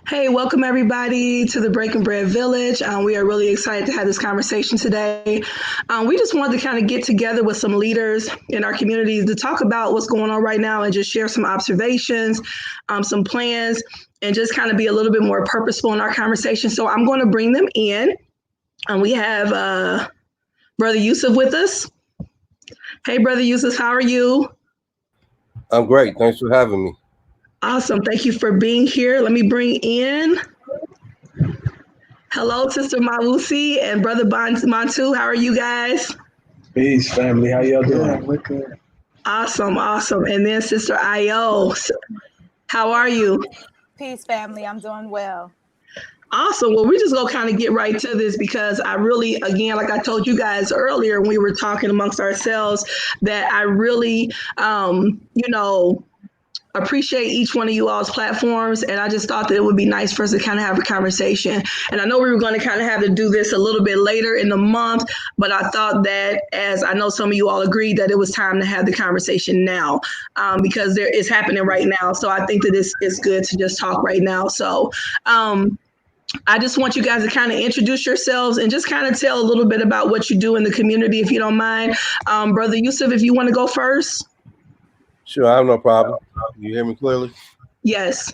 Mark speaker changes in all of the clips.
Speaker 1: Hey, welcome everybody to the Breaking Bread Village. We are really excited to have this conversation today. We just wanted to kind of get together with some leaders in our communities to talk about what's going on right now and just share some observations, some plans, and just kind of be a little bit more purposeful in our conversation. So I'm going to bring them in. We have Brother Yusuf with us. Hey, Brother Yusuf, how are you?
Speaker 2: I'm great. Thanks for having me.
Speaker 1: Awesome. Thank you for being here. Let me bring in hello, Sister Mawusi and Brother Mantu. How are you guys?
Speaker 3: Peace, family. How y'all doing?
Speaker 4: We're good.
Speaker 1: Awesome, awesome. And then Sister Io, how are you?
Speaker 5: Peace, family. I'm doing well.
Speaker 1: Awesome. Well, we just gonna kind of get right to this because I really, again, like I told you guys earlier when we were talking amongst ourselves, that I really, appreciate each one of you all's platforms. And I just thought that it would be nice for us to kind of have a conversation. And I know we were going to kind of have to do this a little bit later in the month, but I thought that, as I know some of you all agreed, that it was time to have the conversation now, because there is happening right now. So I think that it's good to just talk right now. So I just want you guys to kind of introduce yourselves and just kind of tell a little bit about what you do in the community, if you don't mind. Brother Yusuf, if you want to go first.
Speaker 2: Sure, I have no problem. You hear me clearly?
Speaker 1: Yes.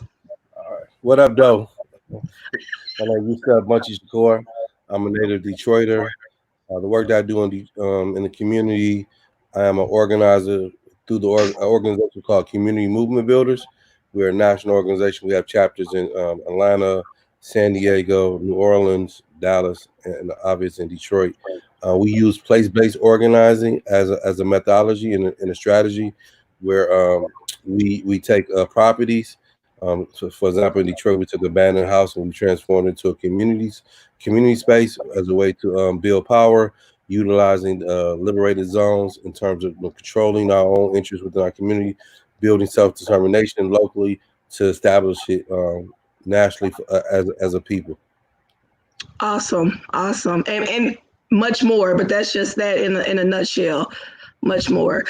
Speaker 2: All right. What up, though? My name is Yusuf Bunchy Shakur. I'm a native Detroiter. The work that I do in the community, I am an organizer through the organization called Community Movement Builders. We're a national organization. We have chapters in Atlanta, San Diego, New Orleans, Dallas, and obviously in Detroit. We use place-based organizing as a methodology and a strategy where we take properties. So for example, in Detroit, we took an abandoned house and we transformed it into a community space as a way to build power, utilizing liberated zones in terms of controlling our own interests within our community, building self-determination locally to establish it nationally as a people.
Speaker 1: Awesome. Awesome. And much more, but that's just that in a nutshell. Much more.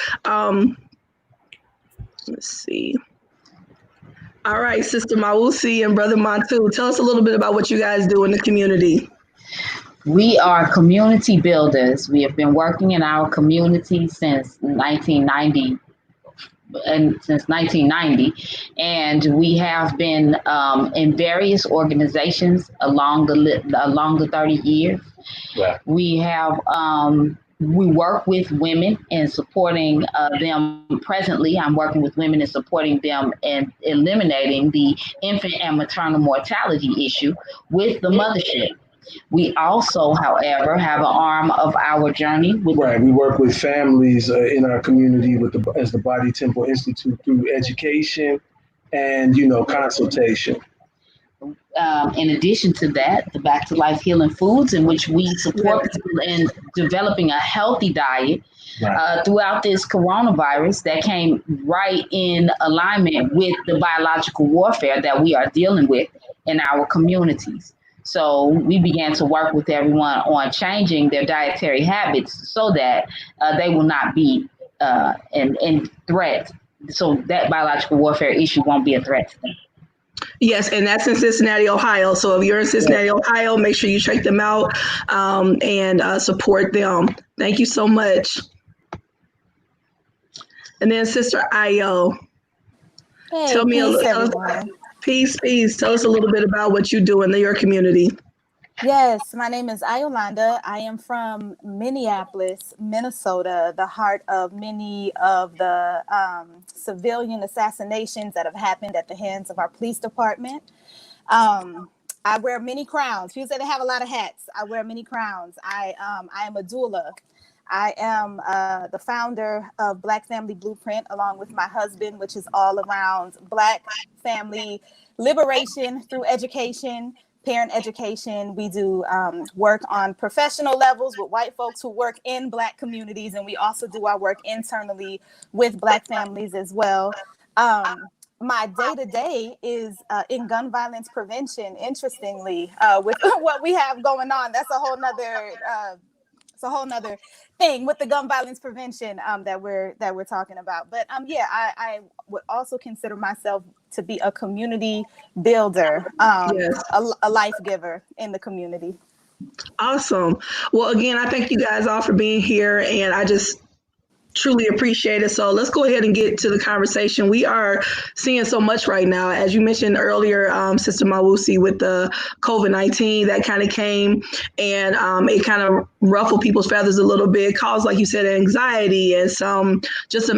Speaker 1: Let's see. All right, Sister Mawusi and Brother Mantu, tell us a little bit about what you guys do in the community.
Speaker 4: We are community builders. We have been working in our community since 1990. And we have been in various organizations along the 30 years.
Speaker 3: Yeah.
Speaker 4: We work with women and supporting them. Presently, I'm working with women and supporting them and eliminating the infant and maternal mortality issue with the mothership. We also, however, have an arm of our journey with
Speaker 3: Right. We work with families in our community as the Body Temple Institute through education and consultation.
Speaker 4: in addition to that, the Back to Life Healing Foods, in which we support people in developing a healthy diet throughout this coronavirus that came right in alignment with the biological warfare that we are dealing with in our communities. So we began to work with everyone on changing their dietary habits so that they will not be in threat. So that biological warfare issue won't be a threat to them.
Speaker 1: Yes, and that's in Cincinnati, Ohio. So if you're in Cincinnati, Ohio, make sure you check them out and support them. Thank you so much. And then Sister Io,
Speaker 5: Hey,
Speaker 1: tell me a
Speaker 5: peace,
Speaker 1: little.
Speaker 5: everyone.
Speaker 1: Peace. Tell us a little bit about what you do in your community.
Speaker 5: Yes, my name is Iolanda. I am from Minneapolis, Minnesota, the heart of many of the civilian assassinations that have happened at the hands of our police department. I wear many crowns. People say they have a lot of hats. I wear many crowns. I am a doula. I am the founder of Black Family Blueprint, along with my husband, which is all around Black family liberation through education, parent education. We do work on professional levels with white folks who work in Black communities, and we also do our work internally with Black families as well. My day-to-day is in gun violence prevention, interestingly, with what we have going on. That's a whole nother thing with the gun violence prevention that we're talking about. But I would also consider myself to be a community builder,
Speaker 1: Yes.
Speaker 5: a life giver in the community.
Speaker 1: Awesome. Well, again, I thank you guys all for being here, and I just truly appreciate it. So let's go ahead and get to the conversation. We are seeing so much right now, as you mentioned earlier, Sister Mawusi, with the COVID-19 that kind of came, and it kind of ruffled people's feathers a little bit, caused, like you said, anxiety and some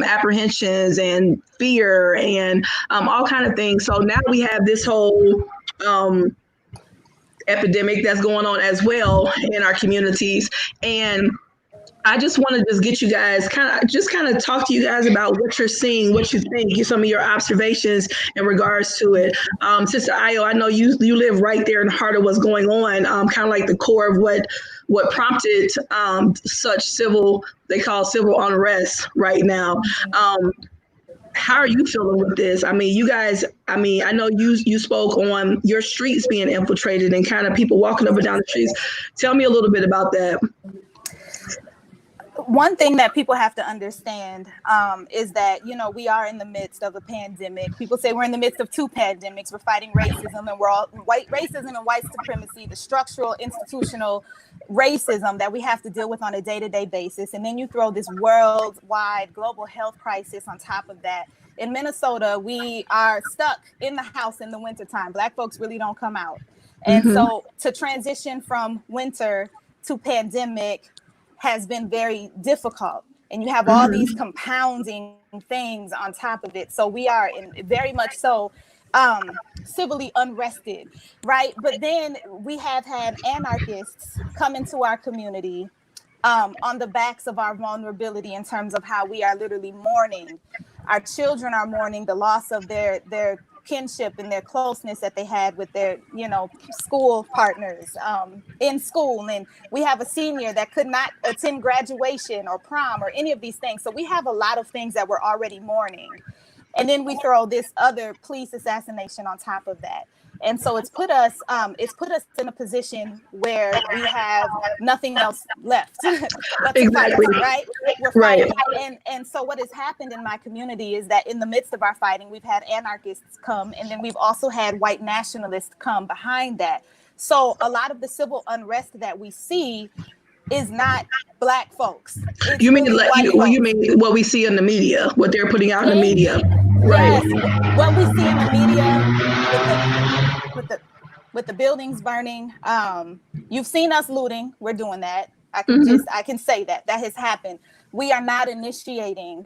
Speaker 1: apprehensions and fear and all kind of things. So now we have this whole epidemic that's going on as well in our communities, and I just want to just get you guys kind of talk to you guys about what you're seeing, what you think, some of your observations in regards to it. Sister Ayo, I know you live right there in the heart of what's going on, kind of like the core of what prompted such they call civil unrest right now. How are you feeling with this? I mean, you guys, I know you spoke on your streets being infiltrated and kind of people walking up and down the streets. Tell me a little bit about that.
Speaker 5: One thing that people have to understand is that, we are in the midst of a pandemic. People say we're in the midst of two pandemics. We're fighting racism, and racism and white supremacy, the structural, institutional racism that we have to deal with on a day-to-day basis. And then you throw this worldwide global health crisis on top of that. In Minnesota, we are stuck in the house in the wintertime. Black folks really don't come out. And so to transition from winter to pandemic has been very difficult, and you have all these compounding things on top of it. So we are very much so civilly unrested, right? But then we have had anarchists come into our community on the backs of our vulnerability in terms of how we are literally mourning. Our children are mourning the loss of their kinship and their closeness that they had with their, school partners in school. And we have a senior that could not attend graduation or prom or any of these things. So we have a lot of things that we're already mourning. And then we throw this other police assassination on top of that. And so it's put us in a position where we have nothing else left but to fight, right? We're fighting. And so what has happened in my community is that in the midst of our fighting, we've had anarchists come, and then we've also had white nationalists come behind that. So a lot of the civil unrest that we see is not Black folks. It's
Speaker 1: You mean
Speaker 5: really
Speaker 1: you mean what we see in the media, what they're putting out in the media, right?
Speaker 5: Yes, what we see in the media with the buildings burning. You've seen us looting. We're doing that. I can say that has happened. We are not initiating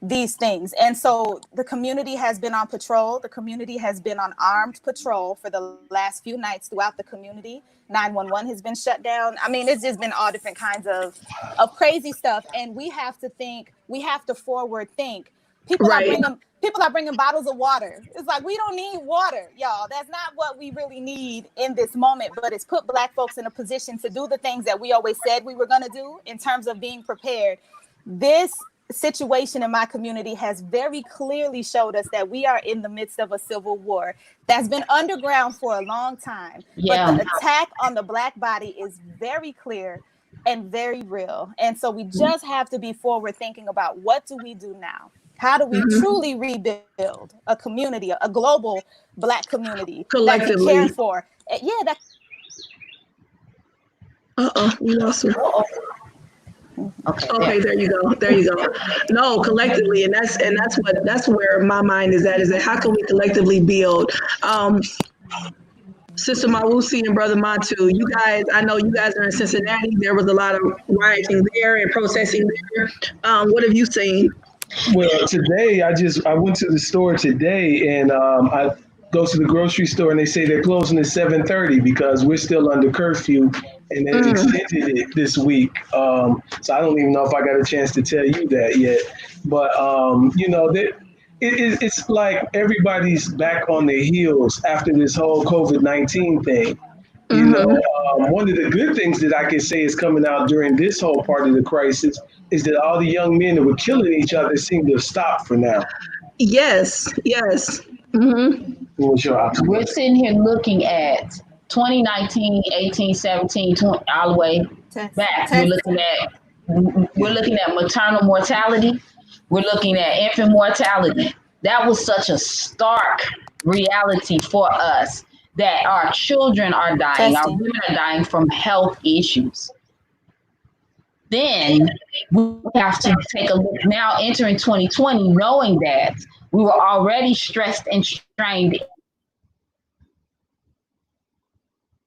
Speaker 5: these things. And so the community has been on patrol. The community has been on armed patrol for the last few nights throughout the community. 911 has been shut down. I mean, it's just been all different kinds of crazy stuff. And we have to forward think. People are bringing bottles of water. It's like, we don't need water, y'all. That's not what we really need in this moment, but it's put Black folks in a position to do the things that we always said we were going to do in terms of being prepared. This situation in my community has very clearly showed us that we are in the midst of a civil war that's been underground for a long time. Yeah. But the attack on the Black body is very clear and very real. And so we just have to be forward thinking about, what do we do now? How do we truly rebuild a community, a global Black community collectively that we care for? Yeah.
Speaker 1: We lost her. Okay, there you go. No, collectively, and that's where my mind is at. Is that how can we collectively build? Sister Mawusi and Brother Montu, you guys, I know you guys are in Cincinnati. There was a lot of rioting there and protesting there. What have you seen?
Speaker 3: Well, today I went to the store today, and I go to the grocery store, and they say they're closing at 7:30 because we're still under curfew, and they've extended it this week. So I don't even know if I got a chance to tell you that yet. But it's like everybody's back on their heels after this whole COVID-19 thing. You know, one of the good things that I can say is coming out during this whole part of the crisis is that all the young men that were killing each other seem to have stopped for now.
Speaker 1: Yes.
Speaker 4: We're sitting here looking at 2019, 18, 17, 20, all the way back. We're looking at maternal mortality. We're looking at infant mortality. That was such a stark reality for us that our children are dying, our women are dying from health issues. Then we have to take a look now, entering 2020, knowing that we were already stressed and strained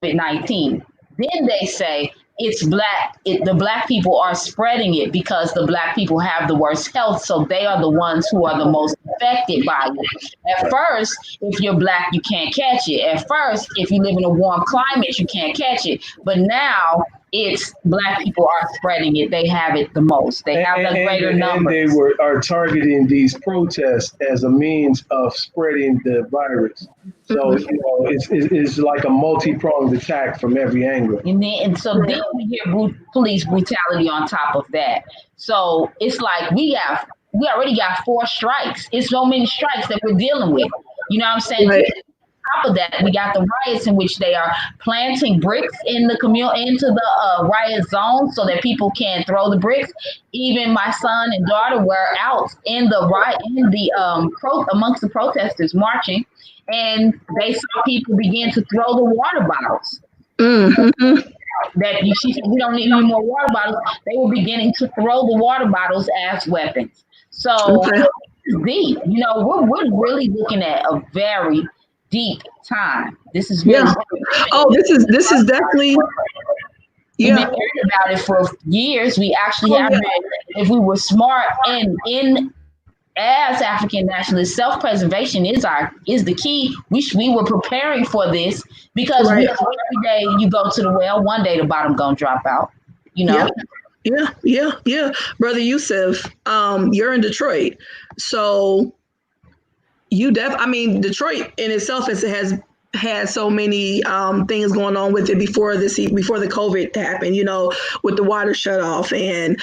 Speaker 4: with 19. Then they say it's the black people are spreading it because the black people have the worst health, so they are the ones who are the most affected by it. At first, if you're black, you can't catch it. At first, if you live in a warm climate, you can't catch it. But now it's black people are spreading it. They have it the most. They have the greater numbers.
Speaker 3: And they are targeting these protests as a means of spreading the virus. So it's like a multi-pronged attack from every angle.
Speaker 4: And so then we hear police brutality on top of that. So it's like we already got 4 strikes. It's so many strikes that we're dealing with. You know what I'm saying?
Speaker 1: Right.
Speaker 4: On top of that, we got the riots in which they are planting bricks in the into the riot zone so that people can throw the bricks. Even my son and daughter were out in the riot, amongst the protesters marching, and they saw people begin to throw the water bottles.
Speaker 1: Mm-hmm.
Speaker 4: That she said, we don't need any more water bottles. They were beginning to throw the water bottles as weapons. So deep, we're really looking at a very deep time. This is really
Speaker 1: this is definitely
Speaker 4: we've been hearing about it for years. We actually have been, if we were smart and in as African nationalists, self-preservation is the key. We were preparing for this because every day you go to the well, one day the bottom gonna drop out.
Speaker 1: Yeah. Brother Yusuf, you're in Detroit, so Detroit in itself has had so many things going on with it before the COVID happened, with the water shut off and,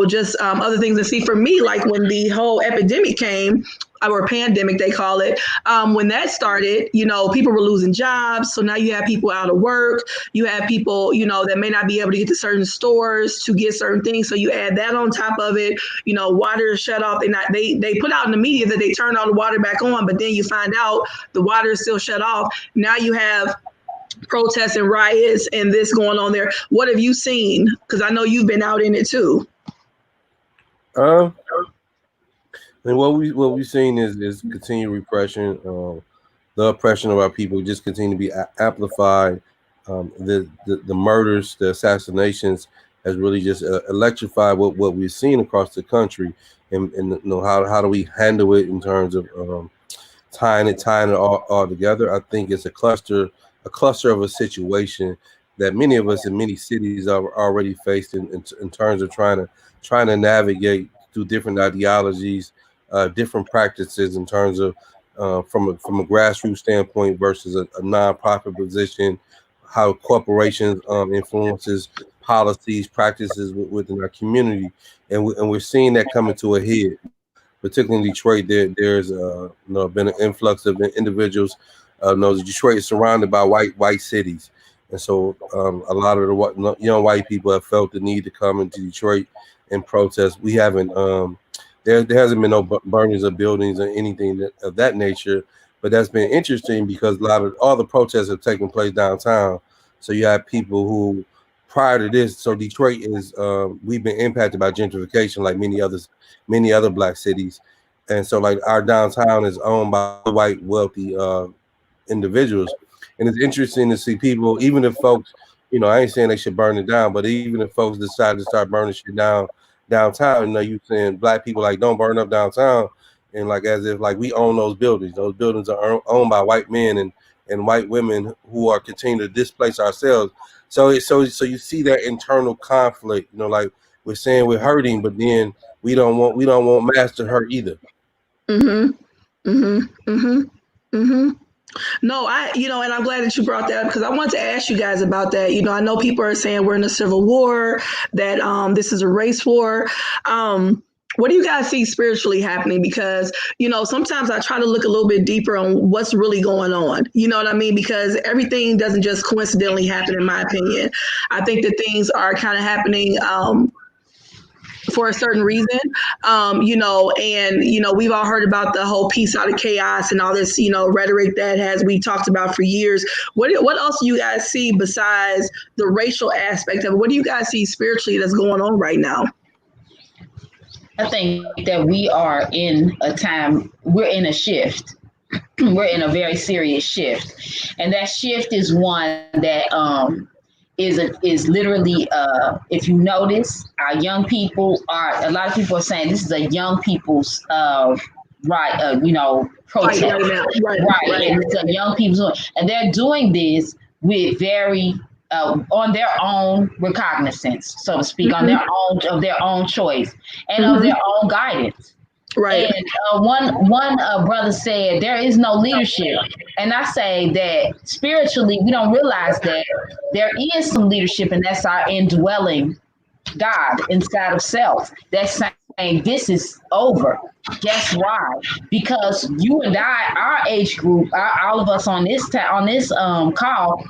Speaker 1: just other things. And see, for me, like when the whole epidemic came, or pandemic, they call it, when that started, people were losing jobs. So now you have people out of work. You have people, that may not be able to get to certain stores to get certain things. So you add that on top of it, water is shut off. They put out in the media that they turned all the water back on, but then you find out the water is still shut off. Now you have protests and riots and this going on there. What have you seen? Because I know you've been out in it too.
Speaker 2: And what we've seen is continued repression. The oppression of our people just continue to be amplified. The murders, the assassinations has really just electrified what we've seen across the country. And how do we handle it in terms of tying it all together? I think it's a cluster of a situation that many of us in many cities are already faced in terms of trying to navigate through different ideologies, different practices in terms of from a grassroots standpoint versus a nonprofit position, how corporations influences policies, practices within our community, and we're seeing that coming to a head. Particularly in Detroit, there's been an influx of individuals. Detroit is surrounded by white cities, and so a lot of the young white people have felt the need to come into Detroit and protest. We haven't. There hasn't been no burnings of buildings or anything of that nature, but that's been interesting because all the protests have taken place downtown. So you have people who, prior to this, so Detroit is we've been impacted by gentrification like many other black cities, and so like our downtown is owned by white wealthy individuals, and it's interesting to see people, even if folks, I ain't saying they should burn it down, but even if folks decide to start burning shit downtown, you saying black people like don't burn up downtown, and like as if like we own those buildings. Those buildings are owned by white men and white women who are continuing to displace ourselves. So you see that internal conflict. Like we're saying we're hurting, but then we don't want mass to hurt either.
Speaker 1: No, and I'm glad that you brought that up because I want to ask you guys about that. I know people are saying we're in a civil war, that this is a race war. What do you guys see spiritually happening? Because, sometimes I try to look a little bit deeper on what's really going on. You know what I mean? Because everything doesn't just coincidentally happen, in my opinion. I think that things are kind of happening for a certain reason, you know, and, you know, we've all heard about the whole peace out of chaos and all this, you know, rhetoric that we talked about for years. What else do you guys see besides the racial aspect of it? What do you guys see spiritually that's going on right now?
Speaker 4: I think that we are in a time, we're in a shift. We're in a very serious shift. And that shift is one that is literally, if you notice, our young people a lot of people are saying this is a young people's you know, protest. Right. And it's a young people, and they're doing this with very on their own recognizance, so to speak, on their own choice and of their own guidance.
Speaker 1: Right.
Speaker 4: And one brother said there is no leadership, and I say that spiritually we don't realize that there is some leadership, and that's our indwelling God inside of self. That's saying this is over. Guess why? Because you and I, our age group, all of us on this call,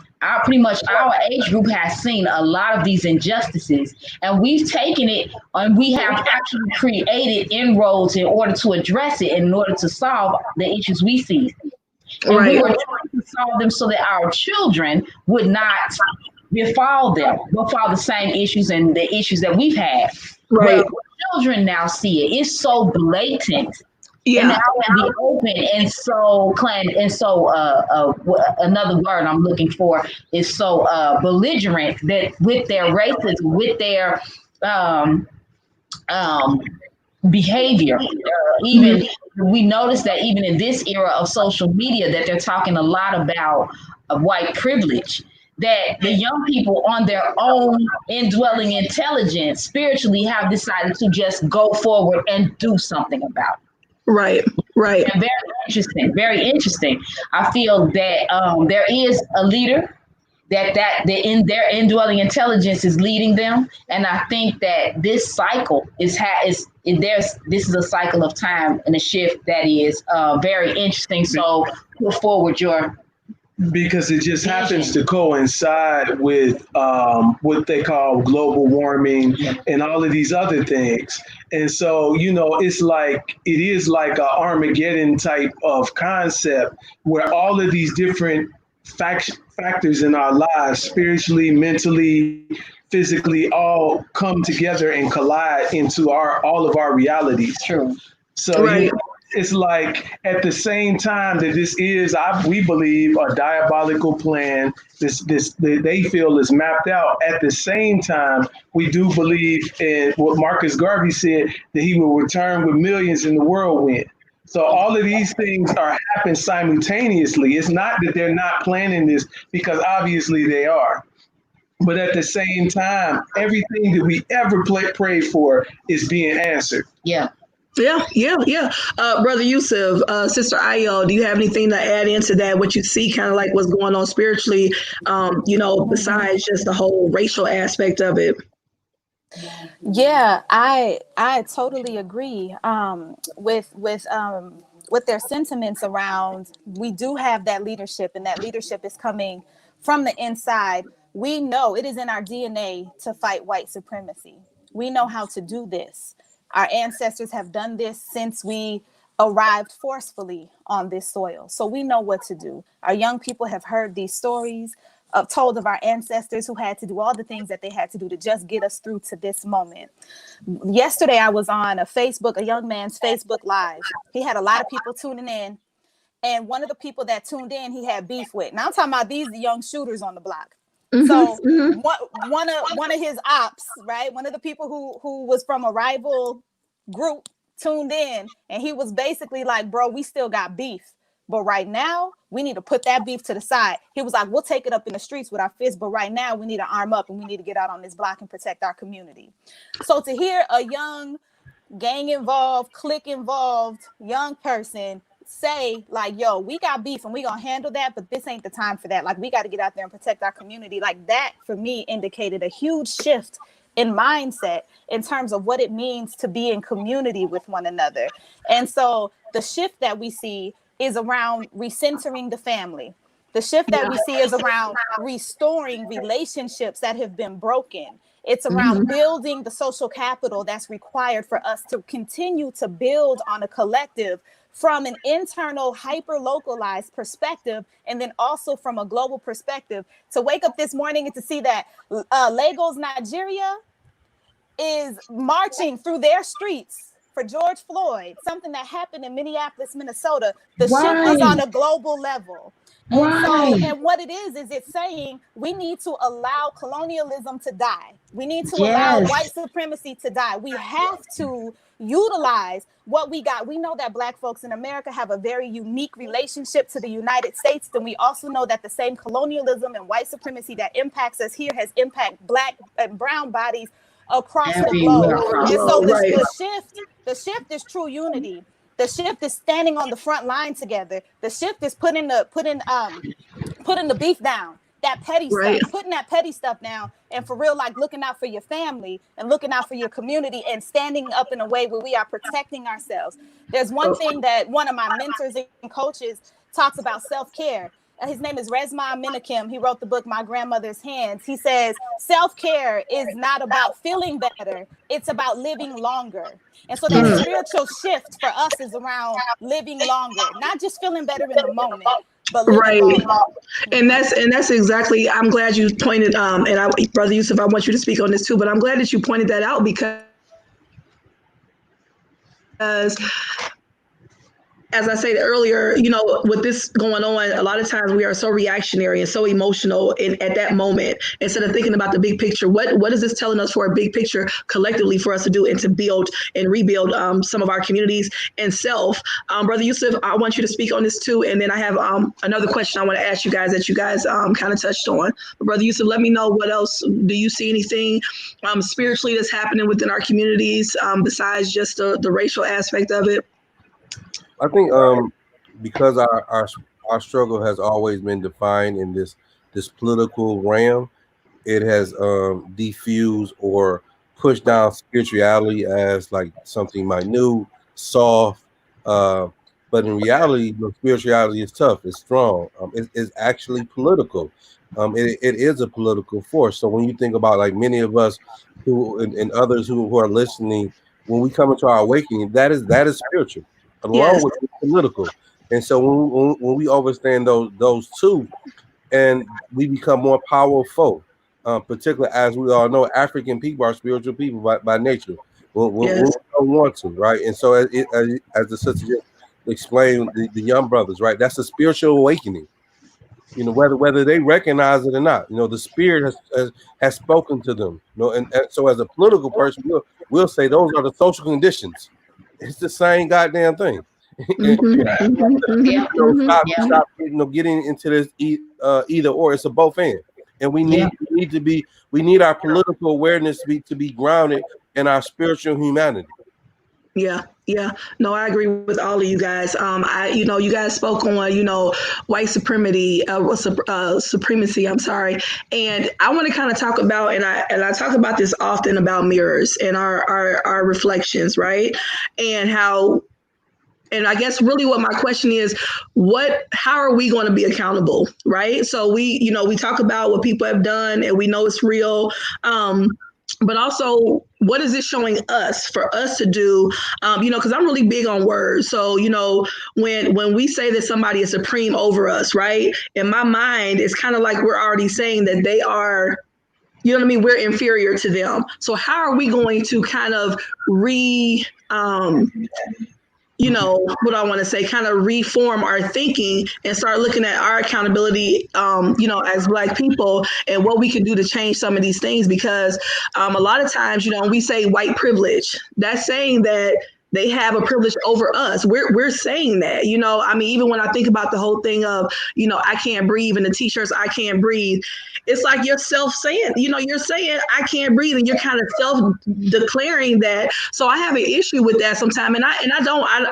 Speaker 4: pretty much our age group has seen a lot of these injustices, and we've taken it and we have actually created inroads in order to address it, in order to solve the issues we see. And we were trying to solve them so that our children would not befall the same issues and the issues that we've had.
Speaker 1: Right.
Speaker 4: But children now see it. It's so blatant.
Speaker 1: Yeah.
Speaker 4: And out in the open, and so another word I'm looking for is so belligerent that with their racism, with their behavior. Even we notice that even in this era of social media, that they're talking a lot about white privilege. That the young people on their own indwelling intelligence spiritually have decided to just go forward and do something about it.
Speaker 1: Right.
Speaker 4: And very interesting. I feel that there is a leader that in their indwelling intelligence is leading them, and I think that this cycle this is a cycle of time and a shift that is very interesting. So put forward your.
Speaker 3: Because it just happens to coincide with what they call global warming and all of these other things. And so, you know, it is like a Armageddon type of concept where all of these different factors in our lives, spiritually, mentally, physically, all come together and collide into all of our realities.
Speaker 4: True.
Speaker 3: So it's like at the same time that this is, we believe, a diabolical plan, this they feel is mapped out. At the same time, we do believe in what Marcus Garvey said, that he will return with millions in the whirlwind. So all of these things happen simultaneously. It's not that they're not planning this, because obviously they are. But at the same time, everything that we ever prayed for is being answered.
Speaker 4: Yeah.
Speaker 1: Brother Yusuf, Sister Ayo, do you have anything to add into that? What you see, kind of like what's going on spiritually, you know, besides just the whole racial aspect of it?
Speaker 5: Yeah, I totally agree with their sentiments around. We do have that leadership, and that leadership is coming from the inside. We know it is in our DNA to fight white supremacy. We know how to do this. Our ancestors have done this since we arrived forcefully on this soil. So we know what to do. Our young people have heard these stories told of our ancestors who had to do all the things that they had to do to just get us through to this moment. Yesterday, I was on a young man's Facebook Live. He had a lot of people tuning in. And one of the people that tuned in, he had beef with. Now I'm talking about these young shooters on the block. So one of his ops, right? One of the people who was from a rival group tuned in, and he was basically like, bro, we still got beef, but right now we need to put that beef to the side. He was like, we'll take it up in the streets with our fists, but right now we need to arm up and we need to get out on this block and protect our community. So to hear a young gang involved, clique involved young person say like, yo, we got beef and we gonna handle that, but this ain't the time for that. Like, we got to get out there and protect our community. Like, that for me indicated a huge shift in mindset in terms of what it means to be in community with one another. And so the shift that we see is around recentering the family. The shift that we see is around restoring relationships that have been broken. It's around building the social capital that's required for us to continue to build on a collective from an internal hyper-localized perspective, and then also from a global perspective. To wake up this morning and to see that Lagos, Nigeria is marching through their streets for George Floyd, something that happened in Minneapolis, Minnesota. The shift is on a global level. And what it is it's saying we need to allow colonialism to die. We need to allow white supremacy to die. We have to utilize what we got. We know that Black folks in America have a very unique relationship to the United States. Then we also know that the same colonialism and white supremacy that impacts us here has impacted Black and brown bodies across the globe. And so the shift is true unity. The shift is standing on the front line together. The shift is putting the beef down, that petty stuff, putting that petty stuff down, and for real, like looking out for your family and looking out for your community and standing up in a way where we are protecting ourselves. There's one thing that one of my mentors and coaches talks about: self-care. His name is Resmaa Menakem. He wrote the book My Grandmother's Hands. He says self-care is not about feeling better, it's about living longer. And so that spiritual shift for us is around living longer, not just feeling better in the moment, but living longer.
Speaker 1: And that's exactly, I'm glad you pointed, Brother Yusuf, I want you to speak on this too, but I'm glad that you pointed that out, because as I said earlier, with this going on, a lot of times we are so reactionary and so emotional at that moment, instead of thinking about the big picture. What is this telling us for a big picture collectively for us to do and to build and rebuild some of our communities and self? Brother Yusuf, I want you to speak on this too. And then I have another question I want to ask you guys that you guys kind of touched on. But Brother Yusuf, let me know, what else do you see anything spiritually that's happening within our communities besides just the racial aspect of it?
Speaker 2: I think because our struggle has always been defined in this political realm, it has diffused or pushed down spirituality as like something minute, soft. But in reality, spirituality is tough. It's strong. It's actually political. It is a political force. So when you think about, like, many of us who and others who are listening, when we come into our awakening, that is spiritual, along with political. And so when we understand those two, and we become more powerful, particularly, as we all know, African people are spiritual people by nature. We don't want to, right? And so as the sister just explained, the young brothers, right? That's a spiritual awakening. Whether they recognize it or not, the spirit has spoken to them. And so as a political person, we'll say those are the social conditions. It's the same goddamn thing. Stop getting into this either or. It's a both and. And we need our political awareness to be grounded in our spiritual humanity.
Speaker 1: Yeah. No, I agree with all of you guys. You guys spoke on, white supremacy, I'm sorry. And I want to kind of talk about, and I talk about this often, about mirrors and our reflections, right? And I guess really what my question is, how are we going to be accountable, right? So we talk about what people have done and we know it's real. But also, what is it showing us for us to do? Because I'm really big on words. So, when we say that somebody is supreme over us, right? In my mind, it's kind of like we're already saying that they are, we're inferior to them. So how are we going to kind of what I want to say, kind of reform our thinking and start looking at our accountability, as Black people, and what we can do to change some of these things? Because a lot of times, when we say white privilege, that's saying that they have a privilege over us. We're saying that, even when I think about the whole thing of, I can't breathe, and the t-shirts, I can't breathe. It's like you're saying, you're saying I can't breathe, and you're kind of self-declaring that. So I have an issue with that sometimes. And I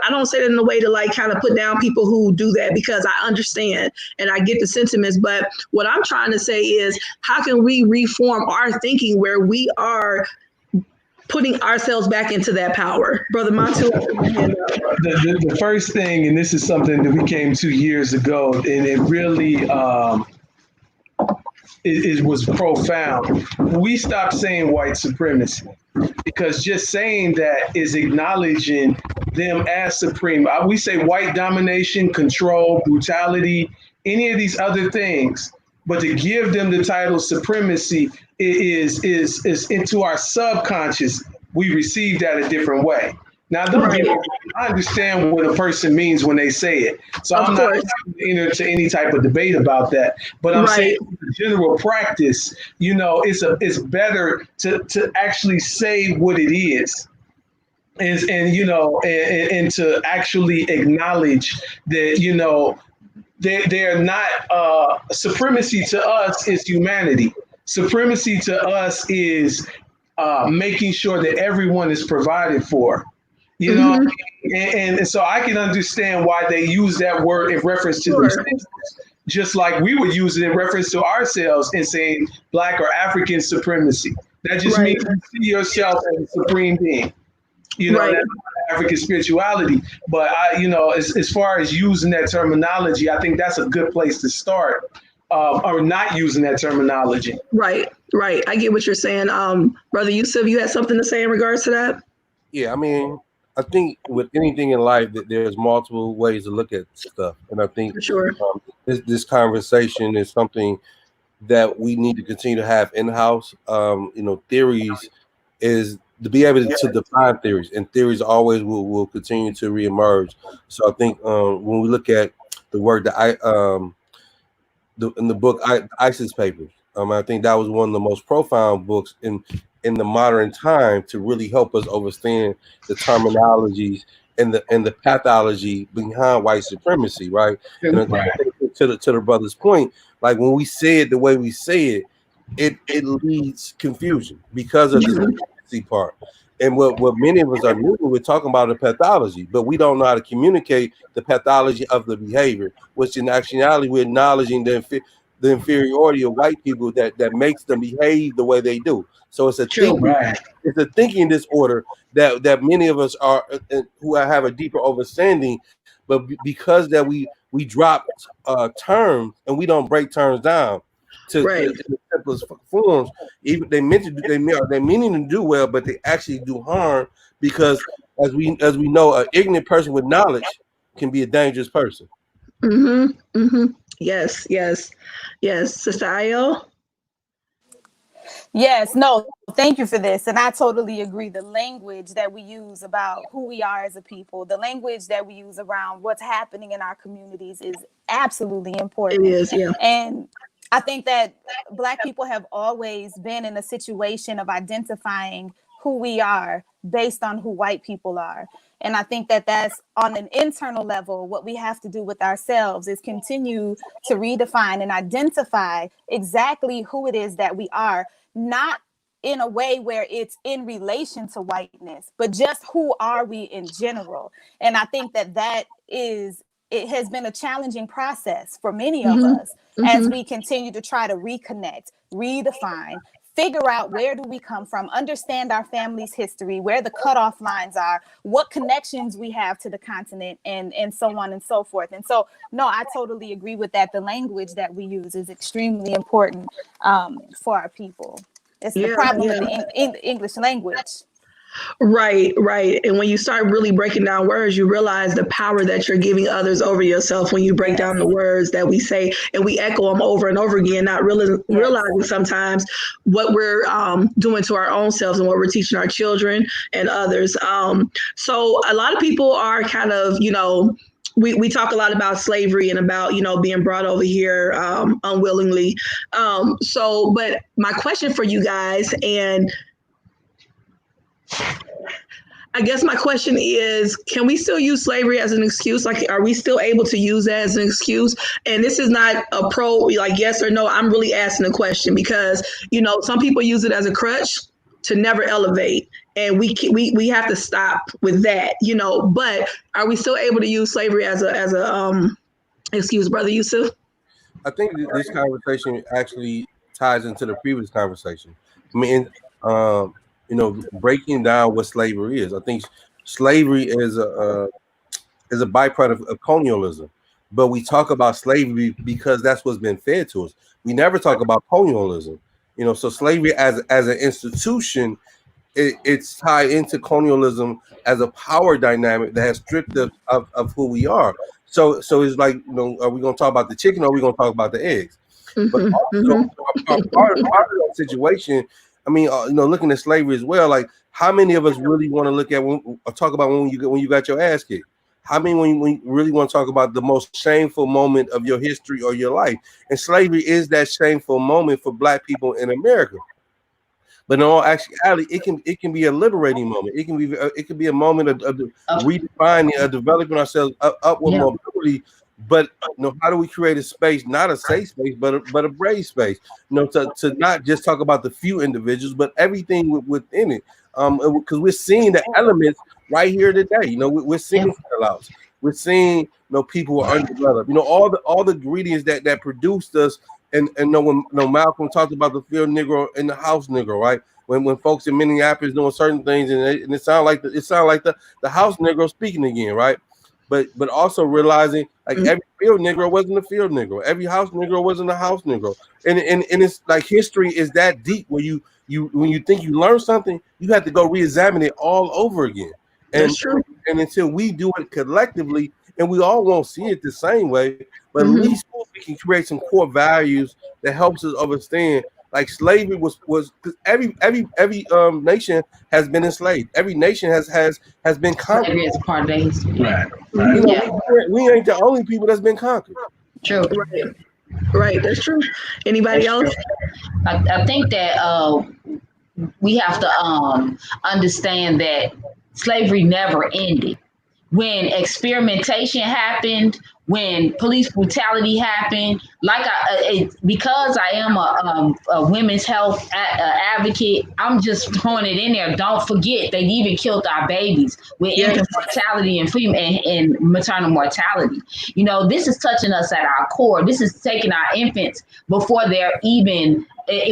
Speaker 1: don't say it in a way to like kind of put down people who do that, because I understand and I get the sentiments. But what I'm trying to say is, how can we reform our thinking where we are putting ourselves back into that power. Brother Montu.
Speaker 3: The first thing, and this is something that we came to years ago, and it really it was profound. We stopped saying white supremacy because just saying that is acknowledging them as supreme. We say white domination, control, brutality, any of these other things, but to give them the title supremacy is into our subconscious. We receive that a different way. Now, don't get me wrong, I understand what a person means when they say it. So I'm not into any type of debate about that. But I'm saying the general practice, it's better to actually say what it is. And to actually acknowledge that, they're not supremacy to us is humanity. Supremacy to us is making sure that everyone is provided for. And so I can understand why they use that word in reference to themselves, just like we would use it in reference to ourselves in saying Black or African supremacy. That just means you see yourself as a supreme being. That's African spirituality. But as far as using that terminology, I think that's a good place to start. Or not using that terminology.
Speaker 1: Right. I get what you're saying. Brother Yusuf, you had something to say in regards to that?
Speaker 2: Yeah, I mean, I think with anything in life that there's multiple ways to look at stuff, and I think this conversation is something that we need to continue to have in-house. Theories is to be able to define theories, and theories always will continue to reemerge. So I think when we look at the work that in the book ISIS Papers, I think that was one of the most profound books in the modern time to really help us understand the terminologies and the pathology behind white supremacy, right? And to the brother's point, like when we say it the way we say it leads confusion because of the supremacy part. And what many of us are doing, we're talking about the pathology, but we don't know how to communicate the pathology of the behavior, which in actuality we're acknowledging the inferiority of white people that makes them behave the way they do. So it's a thinking disorder that many of us are who have a deeper understanding, but because that we drop terms and we don't break terms down to the simplest forms. Even they meaning to do well, but they actually do harm because as we know, an ignorant person with knowledge can be a dangerous person.
Speaker 1: Yes, Sister Ayo.
Speaker 5: Yes, no, thank you for this. And I totally agree. The language that we use about who we are as a people, the language that we use around what's happening in our communities is absolutely important.
Speaker 1: It is, yeah.
Speaker 5: And I think that Black people have always been in a situation of identifying who we are based on who white people are. And I think that that's on an internal level. What we have to do with ourselves is continue to redefine and identify exactly who it is that we are, not in a way where it's in relation to whiteness, but just who are we in general. And I think that it has been a challenging process for many of us as we continue to try to reconnect, redefine, figure out where do we come from, understand our family's history, where the cutoff lines are, what connections we have to the continent, and so on and so forth. And so, no, I totally agree with that. The language that we use is extremely important for our people. It's the problem with the English language.
Speaker 1: Right. And when you start really breaking down words, you realize the power that you're giving others over yourself when you break down the words that we say and we echo them over and over again, not really realizing sometimes what we're doing to our own selves and what we're teaching our children and others. So a lot of people are kind of, we talk a lot about slavery and about, being brought over here unwillingly. But my question for you guys, and I guess my question is, can we still use slavery as an excuse? Like, are we still able to use that as an excuse? And this is not a yes or no. I'm really asking a question because, some people use it as a crutch to never elevate. And we have to stop with that, but are we still able to use slavery as a excuse, Brother Yusuf?
Speaker 2: I think this conversation actually ties into the previous conversation. I mean, breaking down what slavery is. I think slavery is a byproduct of colonialism, but we talk about slavery because that's what's been fed to us. We never talk about colonialism. So slavery as an institution, it's tied into colonialism as a power dynamic that has stripped us of who we are. So it's like, are we going to talk about the chicken or are we going to talk about the eggs? But also, part of that situation, I mean, looking at slavery as well, like how many of us really want to look at talk about when you got your ass kicked? How many when you really want to talk about the most shameful moment of your history or your life? And slavery is that shameful moment for Black people in America. But in all actuality, it can be a liberating moment. It can be a moment of redefining, developing ourselves upward mobility. But how do we create a space, not a safe space, but a brave space? To not just talk about the few individuals, but everything within it. Because we're seeing the elements right here today. We're seeing sellouts. We're seeing people who are undeveloped. All the ingredients that produced us. And when Malcolm talked about the field Negro and the house Negro, right? When folks in Minneapolis doing certain things, and it sounded like the house Negro speaking again, right? But also realizing like every field Negro wasn't a field Negro, every house Negro wasn't a house Negro, and it's like history is that deep where you when you think you learn something, you have to go re-examine it all over again. And
Speaker 1: That's true.
Speaker 2: And until we do it collectively, and we all won't see it the same way, but at least we can create some core values that helps us understand. Like slavery was because every nation has been enslaved. Every nation has been conquered.
Speaker 4: Slavery is part of their history.
Speaker 3: Right.
Speaker 2: We ain't the only people that's been conquered.
Speaker 4: True.
Speaker 1: Right. That's true. Anybody else?
Speaker 4: I think that we have to understand that slavery never ended. When experimentation happened, when police brutality happened, because I am a women's health advocate, I'm just throwing it in there. Don't forget, they even killed our babies with infant mortality and maternal mortality. This is touching us at our core. This is taking our infants before they're even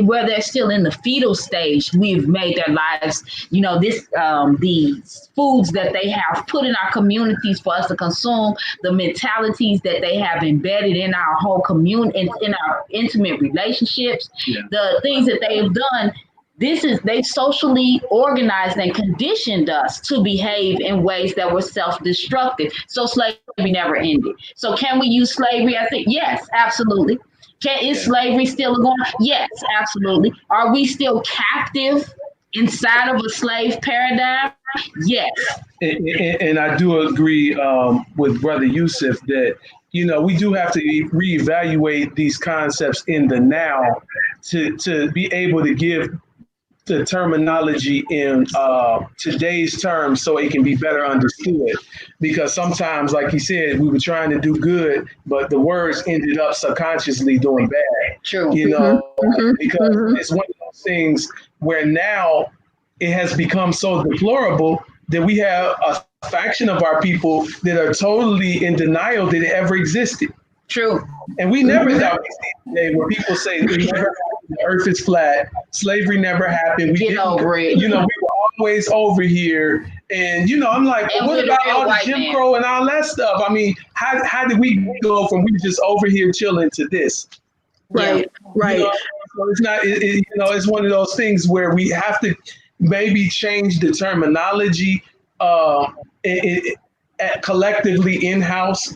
Speaker 4: where they're still in the fetal stage. We've made their lives, these foods that they have put in our communities for us to consume, the mentalities that they have embedded in our whole community, in our intimate relationships, the things that they have done. They socially organized and conditioned us to behave in ways that were self-destructive. So slavery never ended. So can we use slavery? I think, yes, absolutely. Is slavery still going? Yes, absolutely. Are we still captive inside of a slave paradigm? Yes.
Speaker 3: And I do agree with Brother Yusuf that, we do have to reevaluate these concepts in the now to be able to give the terminology in today's terms so it can be better understood. Because sometimes, like you said, we were trying to do good, but the words ended up subconsciously doing bad.
Speaker 4: True.
Speaker 3: Because it's one of those things where now it has become so deplorable that we have a faction of our people that are totally in denial that it ever existed.
Speaker 4: True.
Speaker 3: And we never thought we'd see the day where people say the earth is flat, slavery never happened. We
Speaker 4: get over it.
Speaker 3: We were always over here. And, I'm like, what about all the Jim Crow and all that stuff? I mean, how did we go from we just over here chilling to this?
Speaker 1: Right.
Speaker 3: So it's not, it's one of those things where we have to maybe change the terminology collectively in-house,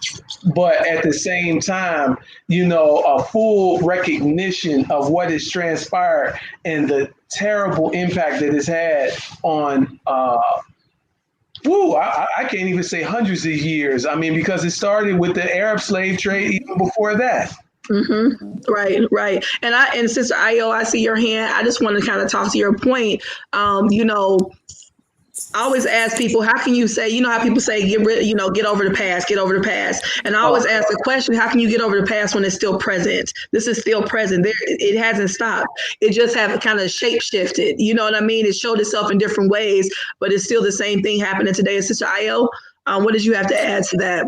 Speaker 3: but at the same time, a full recognition of what has transpired and the terrible impact that it's had on I can't even say hundreds of years. I mean, because it started with the Arab slave trade even before that.
Speaker 1: Right. And Sister Ayo, I see your hand. I just want to kind of talk to your point. I always ask people, how can you say, how people say, get over the past. And I always ask the question, how can you get over the past when it's still present? This is still present. It hasn't stopped. It just have kind of shape shifted. You know what I mean? It showed itself in different ways, but it's still the same thing happening today. Sister Ayo, what did you have to add to that?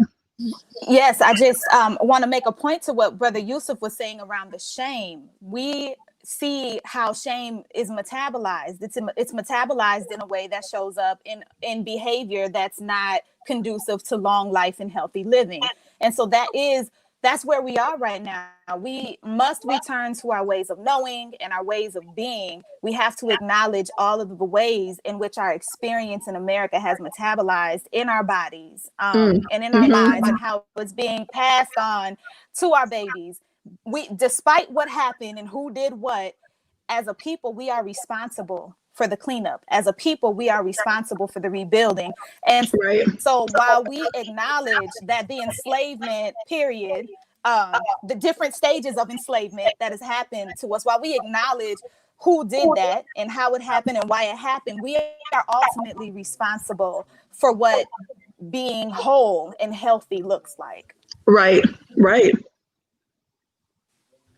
Speaker 5: Yes, I just want to make a point to what Brother Yusuf was saying around the shame. We see how shame is metabolized. It's metabolized in a way that shows up in behavior that's not conducive to long life and healthy living. And so that's where we are right now. We must return to our ways of knowing and our ways of being. We have to acknowledge all of the ways in which our experience in America has metabolized in our bodies, and in our minds, and how it's being passed on to our babies. Despite what happened and who did what, as a people, we are responsible for the cleanup. As a people, we are responsible for the rebuilding. And so while we acknowledge that the enslavement period, the different stages of enslavement that has happened to us, while we acknowledge who did that and how it happened and why it happened, we are ultimately responsible for what being whole and healthy looks like.
Speaker 1: Right.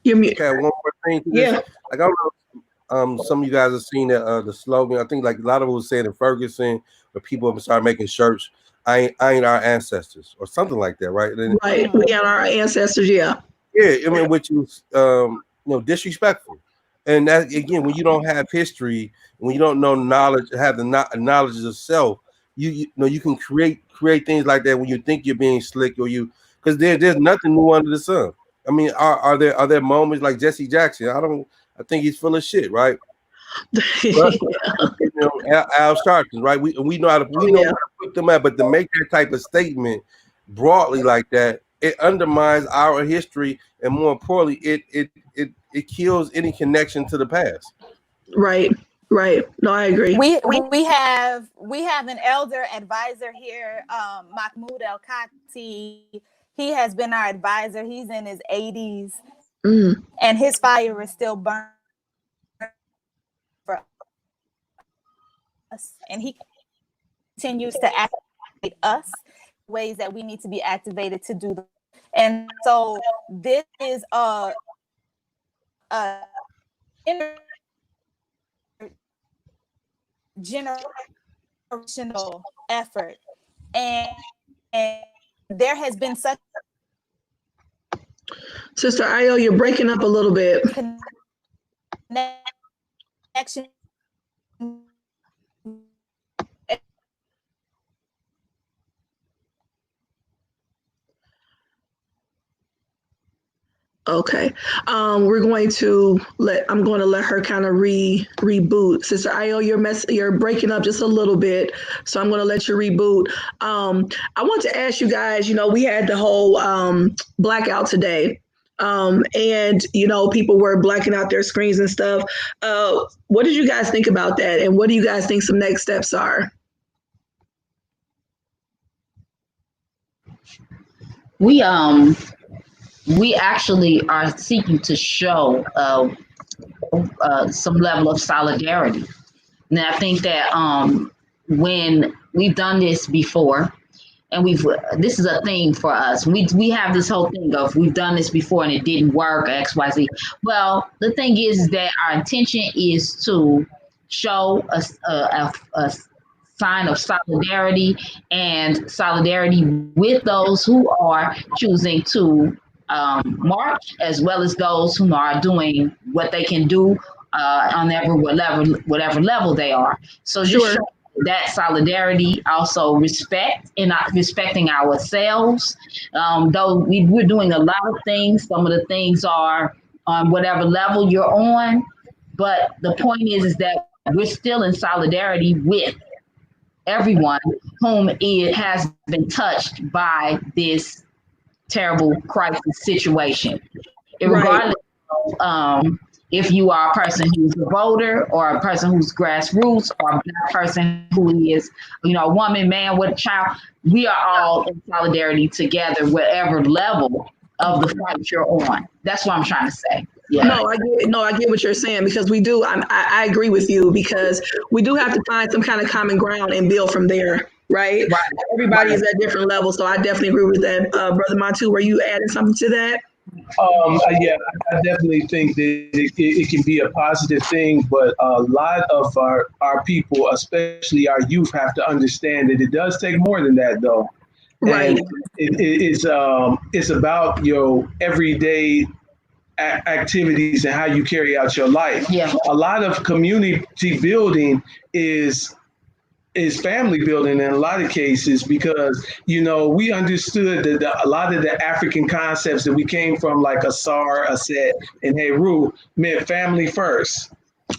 Speaker 2: Okay, one more thing. Yeah. Like, I don't know, some of you guys have seen the slogan. I think like a lot of it was said in Ferguson, where people have started making shirts, I ain't our ancestors, or something like that, right?
Speaker 1: Right. We are our ancestors, yeah.
Speaker 2: Yeah, I mean, which is disrespectful. And that, again, when you don't have history, when you don't know knowledge, have the knowledge of self, you know you can create things like that when you think you're being slick, or because there's nothing new under the sun. I mean, are there moments like Jesse Jackson? I think he's full of shit, right? But, Al Sharpton, right? We know how to how to put them out, but to make that type of statement broadly like that, it undermines our history, and more importantly, it kills any connection to the past.
Speaker 1: Right. No, I agree.
Speaker 5: We have an elder advisor here, Mahmoud El Khati. He has been our advisor. He's in his 80s, and his fire is still burning for us. And he continues to activate us ways that we need to be activated to do that. And so this is a generational effort, and there has been such.
Speaker 1: Sister Ayo, you're breaking up a little bit.
Speaker 5: Connection.
Speaker 1: Okay. I'm going to let her kind of reboot. Sister Ayo, you're breaking up just a little bit, so I'm going to let you reboot. I want to ask you guys, we had the whole blackout today. And people were blacking out their screens and stuff. What did you guys think about that? And what do you guys think some next steps are?
Speaker 4: We actually are seeking to show some level of solidarity. Now, I think that when we've done this before, and this is a thing for us. We have this whole thing of we've done this before and it didn't work, XYZ. Well, the thing is that our intention is to show a sign of solidarity, and solidarity with those who are choosing to march, as well as those who are doing what they can do on whatever level they are. So just show that solidarity, also respect and respecting ourselves. Though we're doing a lot of things, some of the things are on whatever level you're on, but the point is that we're still in solidarity with everyone whom it has been touched by this terrible crisis situation. Regardless of if you are a person who's a voter, or a person who's grassroots, or a black person who is, a woman, man with a child, we are all in solidarity together, whatever level of the fight you're on. That's what I'm trying to say. Yeah.
Speaker 1: I get what you're saying, because we do. I agree with you, because we do have to find some kind of common ground and build from there. Right. Everybody is at different levels. So I definitely agree with that. Brother Montu, were you adding something to that?
Speaker 3: Yeah, I definitely think that it can be a positive thing, but a lot of our people, especially our youth, have to understand that it does take more than that, though.
Speaker 1: Right.
Speaker 3: And it's about your everyday activities and how you carry out your life.
Speaker 4: Yeah.
Speaker 3: A lot of community building is family building in a lot of cases, because we understood that a lot of the African concepts that we came from, like Asar, Aset, and Heru, meant family first.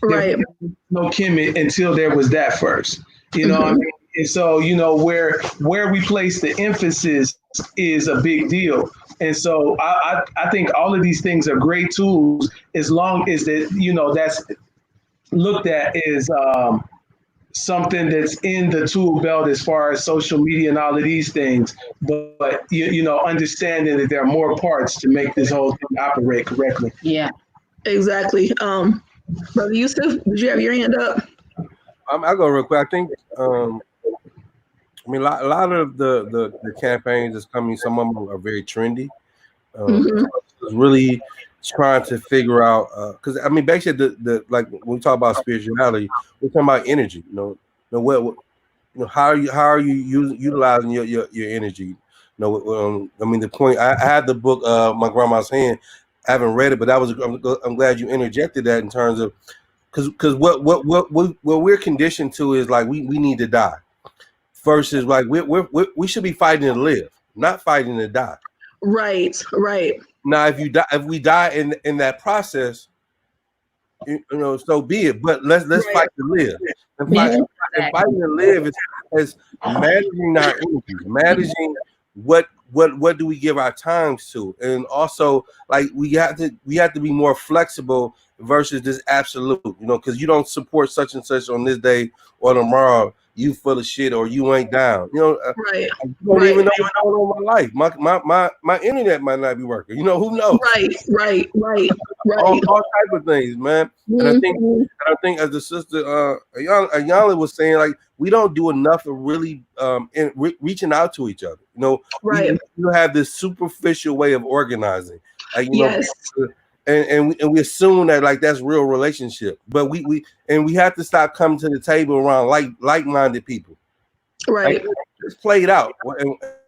Speaker 1: Right.
Speaker 3: There was no Kemet until there was that first. What I mean? And so, where we place the emphasis is a big deal. And so I think all of these things are great tools, as long as that, that's looked at as something that's in the tool belt as far as social media and all of these things. But understanding that there are more parts to make this whole thing operate correctly.
Speaker 4: Yeah.
Speaker 1: Exactly. Brother Yusuf, did you have your hand up?
Speaker 2: I'll go real quick. I think, a lot of the campaigns that's coming, some of them are very trendy. Really trying to figure out, because basically the like when we talk about spirituality, we're talking about energy. How are you utilizing your energy? The point. I had the book, My Grandma's Hand. I haven't read it, but I'm glad you interjected that in terms of, because what we're conditioned to is like we need to die, versus like we should be fighting to live, not fighting to die.
Speaker 1: Right.
Speaker 2: Now, if we die in that process, so be it. But let's fight to live. And fighting to live is managing our energy, managing what do we give our times to, and also like we have to be more flexible versus this absolute, because you don't support such and such on this day or tomorrow. You full of shit, or you ain't down.
Speaker 1: Right.
Speaker 2: I don't even know what's going on in my life. My internet might not be working. Who knows?
Speaker 1: Right.
Speaker 2: All type of things, man. And I think as the sister Ayala was saying, like we don't do enough of really reaching out to each other.
Speaker 1: Right.
Speaker 2: You have this superficial way of organizing.
Speaker 1: Yes.
Speaker 2: And we assume that like that's real relationship, but we have to stop coming to the table around like-minded people.
Speaker 1: Right.
Speaker 2: Like, it's played out,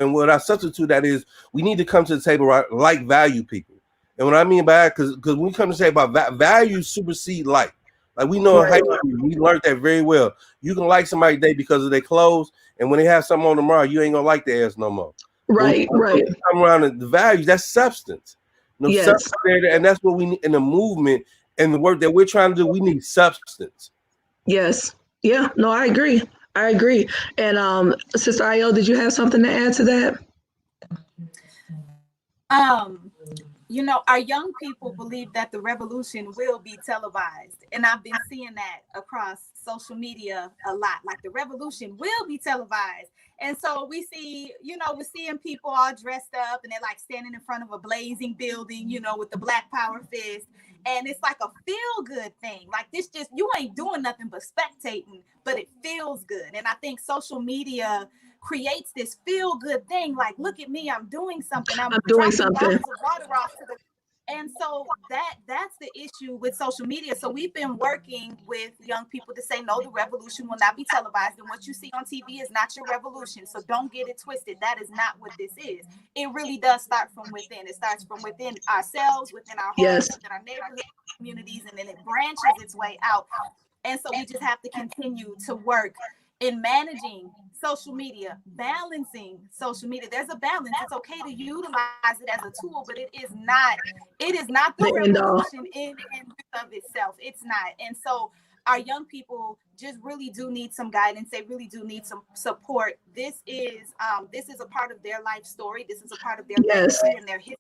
Speaker 2: and what I substitute that is we need to come to the table around like value people. And what I mean by that, because when we come to say about value supersede like we know we learned that very well. You can like somebody today because of their clothes, and when they have something on tomorrow, you ain't gonna like their ass no more.
Speaker 1: Right.
Speaker 2: Come around the values, that's substance.
Speaker 1: Yes.
Speaker 2: And that's what we need in the movement and the work that we're trying to do. We need substance.
Speaker 1: Yes. Yeah. No, I agree. And Sister Ayo, did you have something to add to that?
Speaker 5: Our young people believe that the revolution will be televised. And I've been seeing that across social media a lot. Like the revolution will be televised. And so we see, we're seeing people all dressed up and they're like standing in front of a blazing building, with the Black Power fist. And it's like a feel good thing. Like this you ain't doing nothing but spectating, but it feels good. And I think social media creates this feel good thing. Like, look at me, I'm doing something. I'm
Speaker 1: doing something.
Speaker 5: Bottles of water off to the. And so that's the issue with social media. So we've been working with young people to say, no, the revolution will not be televised. And what you see on TV is not your revolution. So don't get it twisted. That is not what this is. It really does start from within. It starts from within ourselves, within our homes, within our neighborhood communities, and then it branches its way out. And so we just have to continue to work in managing social media, balancing social media. There's a balance. It's okay to utilize it as a tool, but it is not the revolution in and of itself. It's not. And so our young people just really do need some guidance. They really do need some support. This is a part of their life story. This is a part of their legacy and their history.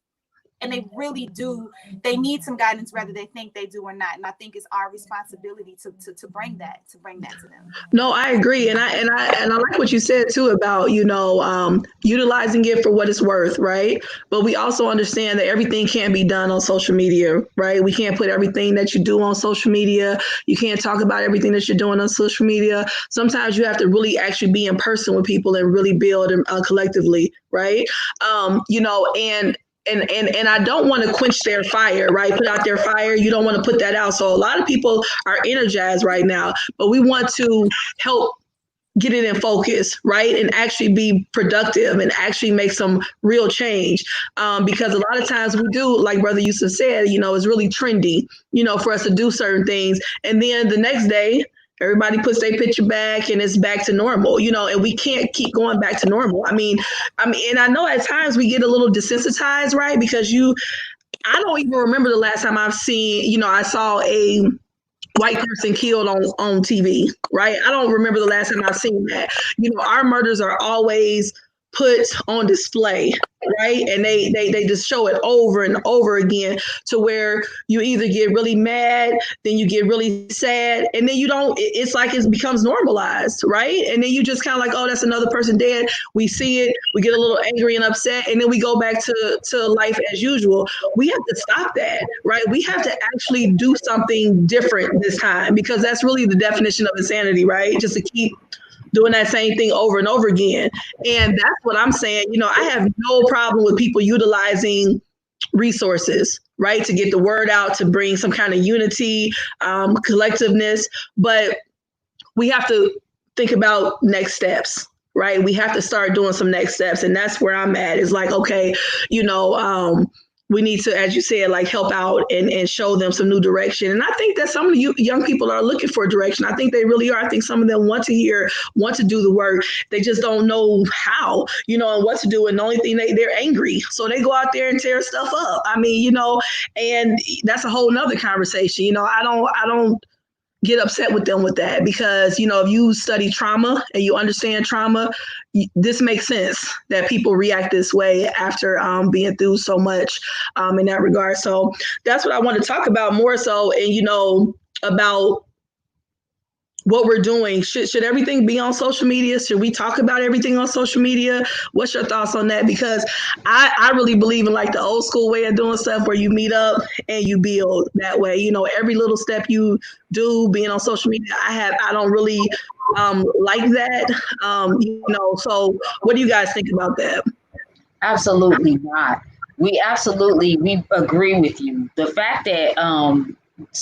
Speaker 5: And they really do. They need some guidance, whether they think they do or not. And I think it's our responsibility to bring that to them.
Speaker 1: No, I agree, and I like what you said too about utilizing it for what it's worth, right? But we also understand that everything can't be done on social media, right? We can't put everything that you do on social media. You can't talk about everything that you're doing on social media. Sometimes you have to really actually be in person with people and really build collectively, right? And I don't want to quench their fire, right? Put out their fire. You don't want to put that out. So a lot of people are energized right now, but we want to help get it in focus, right? And actually be productive and actually make some real change. Because a lot of times we do, like Brother Yusuf said, you know, it's really trendy, you know, for us to do certain things. And then the next day, everybody puts their picture back and it's back to normal, you know, and we can't keep going back to normal. I mean, and I know at times we get a little desensitized, right? Because I don't even remember the last time I've seen, you know, I saw a white person killed on TV, right? I don't remember the last time I've seen that. You know, our murders are always put on display, right? And they just show it over and over again to where you either get really mad, then you get really sad, and then you don't, it's like it becomes normalized, right? And then you just kind of like, oh, that's another person dead. We see it, we get a little angry and upset, and then we go back to life as usual. We have to stop that, right? We have to actually do something different this time, because that's really the definition of insanity, right? Just to keep doing that same thing over and over again. And that's what I'm saying. You know, I have no problem with people utilizing resources, right, to get the word out, to bring some kind of unity, collectiveness. But we have to think about next steps, right? We have to start doing some next steps. And that's where I'm at. It's like, okay, you know, we need to, as you said, like help out and show them some new direction. And I think that some of you young people are looking for direction. I think they really are. I think some of them want to do the work. They just don't know how, you know, and what to do. And the only thing they're angry. So they go out there and tear stuff up. I mean, you know, and that's a whole nother conversation. You know, I don't get upset with them with that, because, you know, if you study trauma and you understand trauma, this makes sense that people react this way after being through so much in that regard. So that's what I want to talk about more so, and, you know, about what we're doing. Should everything be on social media? Should we talk about everything on social media? What's your thoughts on that? Because I really believe in like the old school way of doing stuff, where you meet up and you build that way. You know, every little step you do being on social media, I don't really like that. You know, so what do you guys think about that?
Speaker 4: Absolutely not. We agree with you. The fact that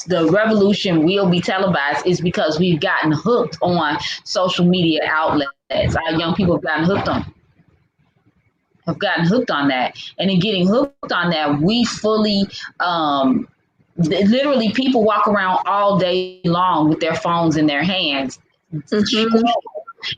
Speaker 4: the revolution will be televised is because we've gotten hooked on social media outlets. Our young people have gotten hooked on that. And in getting hooked on that, we fully, literally people walk around all day long with their phones in their hands. Mm-hmm.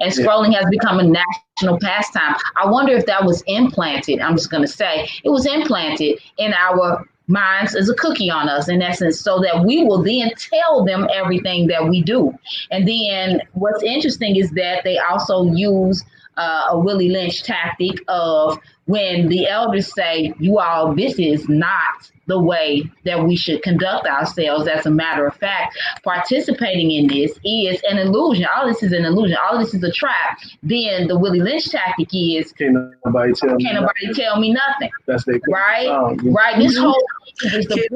Speaker 4: And scrolling has become a national pastime. I wonder if that was implanted. I'm just going to say it was implanted in our minds as a cookie on us, in essence, so that we will then tell them everything that we do. And then what's interesting is that they also use a Willie Lynch tactic of when the elders say, you all, this is not the way that we should conduct ourselves. As a matter of fact, participating in this is an illusion. All this is an illusion. All this is a trap. Then the Willie Lynch tactic is, can't nobody tell me nothing. That's their right? Right. This whole thing is the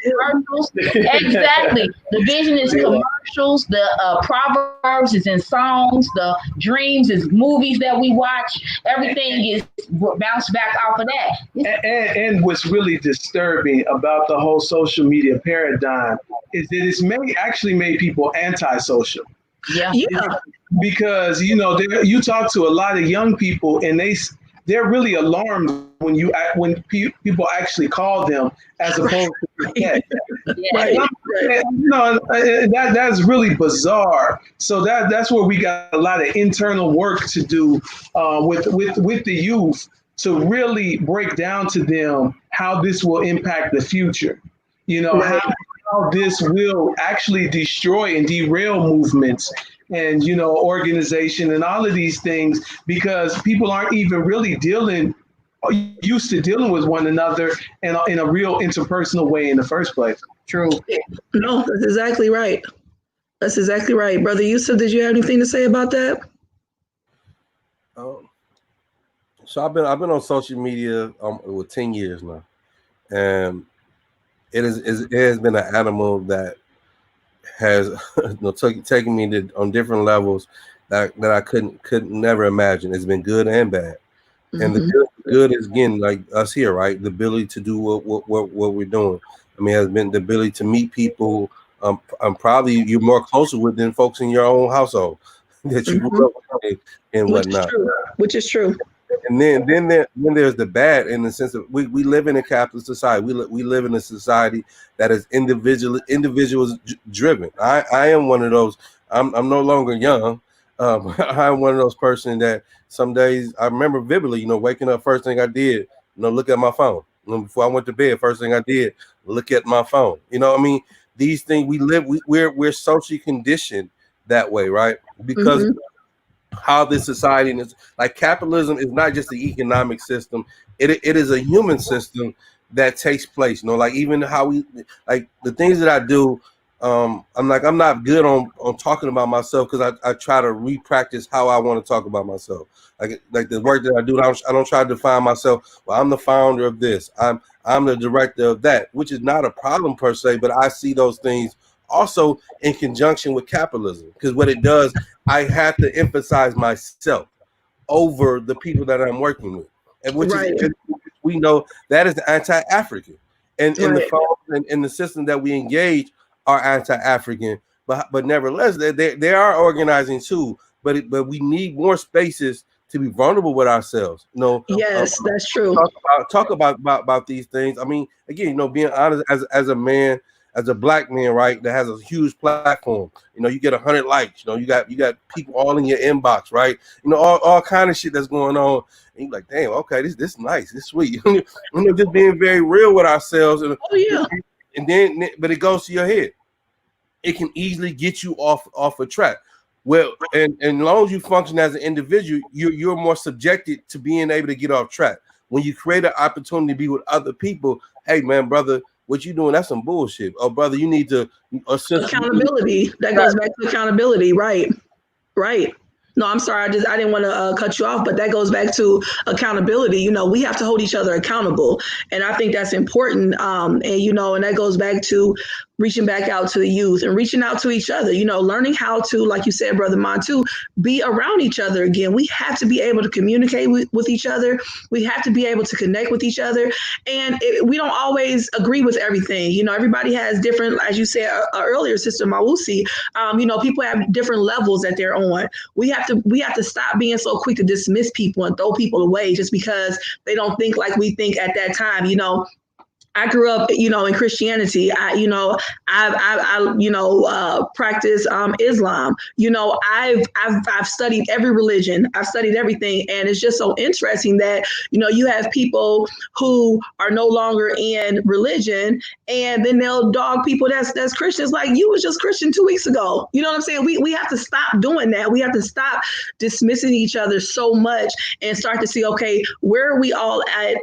Speaker 4: commercials. Exactly. The vision is commercials. The Proverbs is in songs. The dreams is movies that we watch. Everything is bounced back off of that.
Speaker 3: And what's really disturbing about the whole social media paradigm is that it's actually made people antisocial.
Speaker 4: Yeah.
Speaker 3: Because, you know, you talk to a lot of young people and they're really alarmed when people actually call them as opposed to text.
Speaker 4: Right.
Speaker 3: You know, that's really bizarre. So that's where we got a lot of internal work to do with the youth, to really break down to them how this will impact the future. You know, right. how this will actually destroy and derail movements and, you know, organization and all of these things, because people aren't even really used to dealing with one another in a real interpersonal way in the first place.
Speaker 4: True.
Speaker 1: No, that's exactly right. That's exactly right. Brother Yusuf, did you have anything to say about that?
Speaker 2: So I've been on social media with 10 years now, and it has been an animal that has taken me on different levels that I couldn't never imagine. It's been good and bad, and the good is, again, like us here, right? The ability to do what we're doing. I mean, has been the ability to meet people. Probably you're more closer with than folks in your own household. that you
Speaker 1: Mhm.
Speaker 2: grew up with and
Speaker 1: Which is
Speaker 2: whatnot.
Speaker 1: true. Which is true.
Speaker 2: And then there's the bad in the sense of we live in a capitalist society. We live in a society that is individuals driven. I am one of those. I'm no longer young. I'm one of those person that some days I remember vividly. Waking up, first thing I did, look at my phone. Before I went to bed, first thing I did, look at my phone. I mean, these things we're socially conditioned that way, right? Because
Speaker 1: Mhm.
Speaker 2: how this society is, like, capitalism is not just the economic system, it is a human system that takes place, like even how we, like, the things that I do. I'm not good on talking about myself, because I try to re-practice how I want to talk about myself, like the work that I do. I don't try to define myself. Well, I'm the founder of this, I'm the director of that, which is not a problem per se, but I see those things also in conjunction with capitalism, because what it does, I have to emphasize myself over the people that I'm working with, and which is,
Speaker 1: Right.
Speaker 2: we know that is anti-African, and in the
Speaker 1: Right.
Speaker 2: phone and the system that we engage are anti-African, but nevertheless they are organizing too. But we need more spaces to be vulnerable with ourselves.
Speaker 1: Yes, that's true.
Speaker 2: Talk about these things. I mean, again, being honest as a man, as a black man, right, that has a huge platform. You get 100 likes. You got people all in your inbox, right? All kind of shit that's going on. And you're like, damn, okay, this nice, this sweet. Just being very real with ourselves,
Speaker 1: Oh yeah.
Speaker 2: and then, but it goes to your head. It can easily get you off a track. Well, and as long as you function as an individual, you're more subjected to being able to get off track. When you create an opportunity to be with other people, hey man, brother, what you doing? That's some bullshit. Oh, brother, you need to assist.
Speaker 1: Accountability. That goes back to accountability. Right. Right. No, I'm sorry. I didn't want to cut you off, but that goes back to accountability. We have to hold each other accountable, and I think that's important. And that goes back to reaching back out to the youth and reaching out to each other. Learning how to, like you said, Brother Montu, be around each other again. We have to be able to communicate with each other. We have to be able to connect with each other, and we don't always agree with everything. Everybody has different, as you said earlier, Sister Mawusi. People have different levels that they're on. We have to stop being so quick to dismiss people and throw people away just because they don't think like we think at that time. I grew up, in Christianity. I practice Islam. I've studied every religion. I've studied everything, and it's just so interesting that you have people who are no longer in religion, and then they'll dog people that's Christians. Like, you was just Christian 2 weeks ago. You know what I'm saying? We have to stop doing that. We have to stop dismissing each other so much and start to see, okay, where are we all at?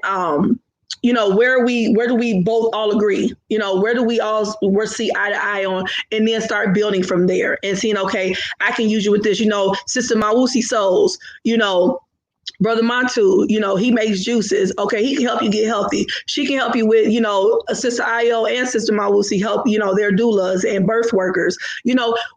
Speaker 1: Where do we both all agree? Where do we all see eye to eye on, and then start building from there and seeing, okay, I can use you with this. Sister Mawusi Souls, Brother Montu, he makes juices. Okay, he can help you get healthy. She can help you with, Sister Ayo and Sister Mawusi help, their doulas and birth workers.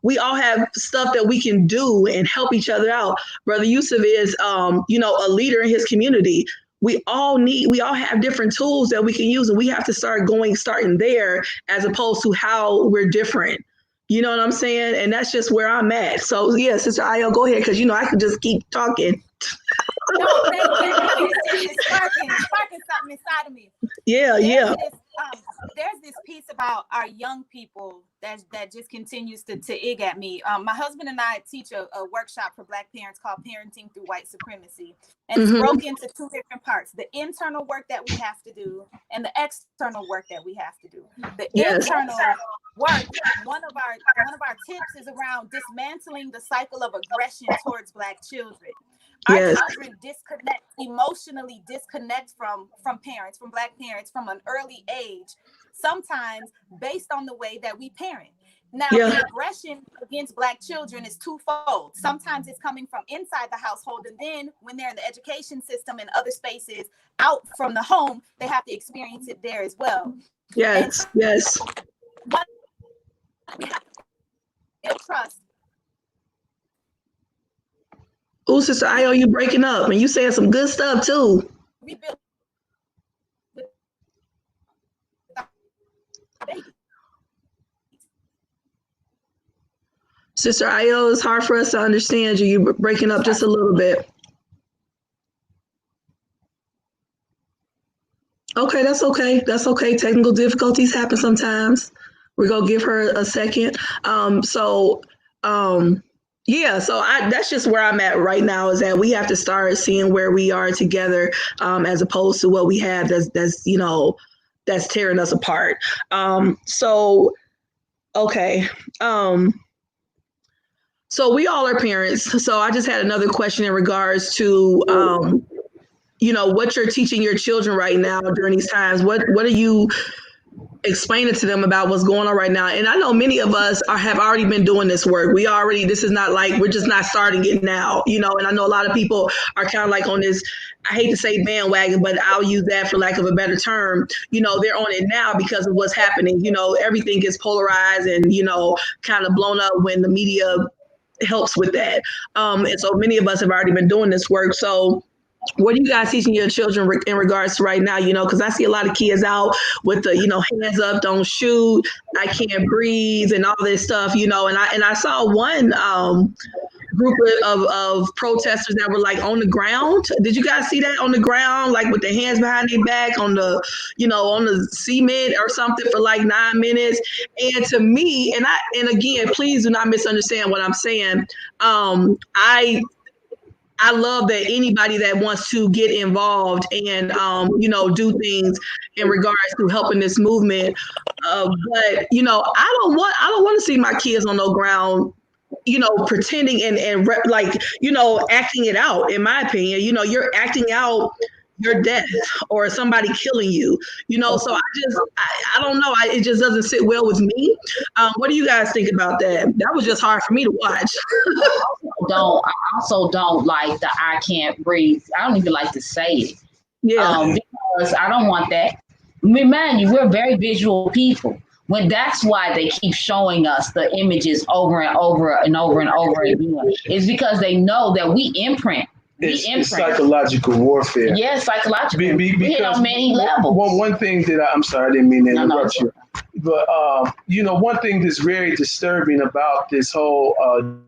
Speaker 1: We all have stuff that we can do and help each other out. Brother Yusuf is, a leader in his community. We all have different tools that we can use, and we have to starting there, as opposed to how we're different. You know what I'm saying? And that's just where I'm at. So yeah, Sister Ayo, go ahead, because I could just keep talking.
Speaker 5: No, thank you. It's sparking something inside of me.
Speaker 1: Yeah, yeah.
Speaker 5: There's this piece about our young people that just continues to ig at me. My husband and I teach a workshop for Black parents called Parenting Through White Supremacy. And it's broken into two different parts: the internal work that we have to do and the external work that we have to do. The internal work, one of our tips is around dismantling the cycle of aggression towards Black children. Our children emotionally disconnect from parents, from Black parents, from an early age, sometimes based on the way that we parent. Now, the aggression against Black children is twofold. Sometimes it's coming from inside the household, and then when they're in the education system and other spaces out from the home, they have to experience it there as well.
Speaker 1: Yes.
Speaker 5: Trust.
Speaker 1: Oh, Sister Ayo, you breaking up, and you saying some good stuff too. Sister Io, it's hard for us to understand you. You're breaking up just a little bit. Okay, that's okay. That's okay. Technical difficulties happen sometimes. We're gonna give her a second. Yeah, so that's just where I'm at right now, is that we have to start seeing where we are together, as opposed to what we have that's tearing us apart. Okay. So we all are parents. So I just had another question in regards to what you're teaching your children right now during these times. What are you explaining to them about what's going on right now? And I know many of us have already been doing this work. This is not like we're just not starting it now, and I know a lot of people are kind of like on this, I hate to say bandwagon, but I'll use that for lack of a better term. They're on it now because of what's happening. Everything gets polarized and, kind of blown up when the media helps with that. And so many of us have already been doing this work. So what are you guys teaching your children in regards to right now? Because I see a lot of kids out with the, hands up, don't shoot, I can't breathe, and all this stuff, and I saw one group of protesters that were like on the ground. Did you guys see that on the ground, like with their hands behind their back on the, on the cement or something for like 9 minutes? And to me, and again, please do not misunderstand what I'm saying. I love that anybody that wants to get involved and, do things in regards to helping this movement. But, I don't want to see my kids on no ground, pretending and acting it out. In my opinion, you're acting out your death or somebody killing you, so I don't know. It just doesn't sit well with me. What do you guys think about that? That was just hard for me to watch.
Speaker 4: I also don't like the I can't breathe. I don't even like to say it.
Speaker 1: Yeah.
Speaker 4: Because I don't want that. Mind you, we're very visual people. When that's why they keep showing us the images over and over and over and over again. It's because they know that we imprint.
Speaker 3: It's psychological warfare.
Speaker 4: Yeah, psychological. We hit on many levels.
Speaker 3: One thing that I'm sorry, I didn't mean to interrupt you. But, one thing that's very disturbing about this whole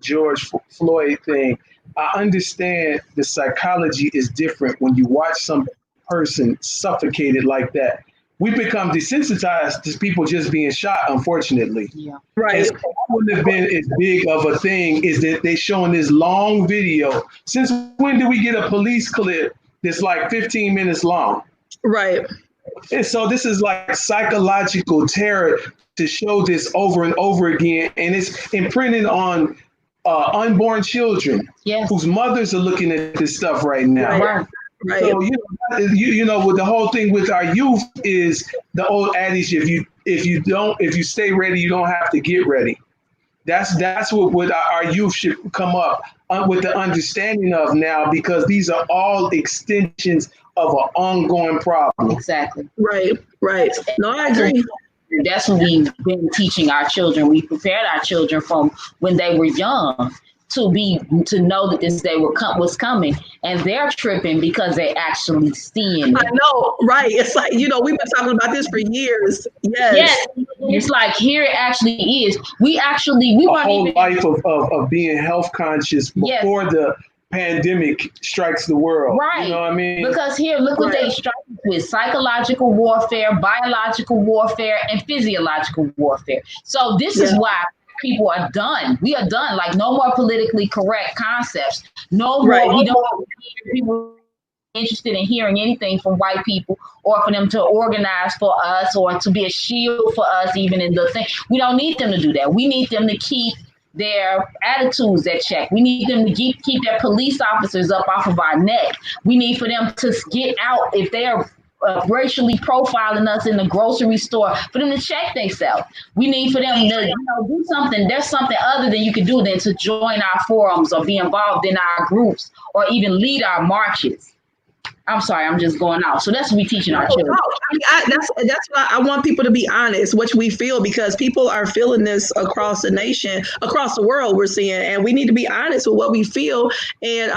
Speaker 3: George Floyd thing, I understand the psychology is different when you watch some person suffocated like that. We become desensitized to people just being shot, unfortunately.
Speaker 4: Yeah.
Speaker 1: Right.
Speaker 3: And wouldn't have been as big of a thing is that they showing this long video. Since when did we get a police clip that's like 15 minutes long?
Speaker 1: Right.
Speaker 3: And so this is like psychological terror to show this over and over again. And it's imprinted on unborn children whose mothers are looking at this stuff right now.
Speaker 4: Right.
Speaker 1: Right.
Speaker 3: So with the whole thing with our youth is the old adage: if you stay ready, you don't have to get ready. That's what our youth should come up with the understanding of now, because these are all extensions of an ongoing problem.
Speaker 4: Exactly.
Speaker 1: Right. No, I agree.
Speaker 4: That's what we've been teaching our children. We prepared our children from when they were young to know that this day was coming, and they're tripping because they actually seeing it.
Speaker 1: I know, right? It's like, we've been talking about this for years. Yes.
Speaker 4: It's like here it actually is. We weren't
Speaker 3: whole life of being health conscious before the pandemic strikes the world.
Speaker 4: Right.
Speaker 3: You know what I mean?
Speaker 4: Because here, look what they strike with: psychological warfare, biological warfare, and physiological warfare. So this is why people are done. We are done. Like, no more politically correct concepts. No more. We don't hear people interested in hearing anything from white people, or for them to organize for us, or to be a shield for us, even in the thing. We don't need them to do that. We need them to keep their attitudes at check. We need them to keep their police officers up off of our neck. We need for them to get out if they are racially profiling us in the grocery store, for them to check themselves. We need for them to do something. There's something other than you can do than to join our forums or be involved in our groups or even lead our marches. I'm sorry, I'm just going out. So that's what we're teaching our children.
Speaker 1: That's why I want people to be honest, what we feel, because people are feeling this across the nation, across the world, we're seeing, and we need to be honest with what we feel and,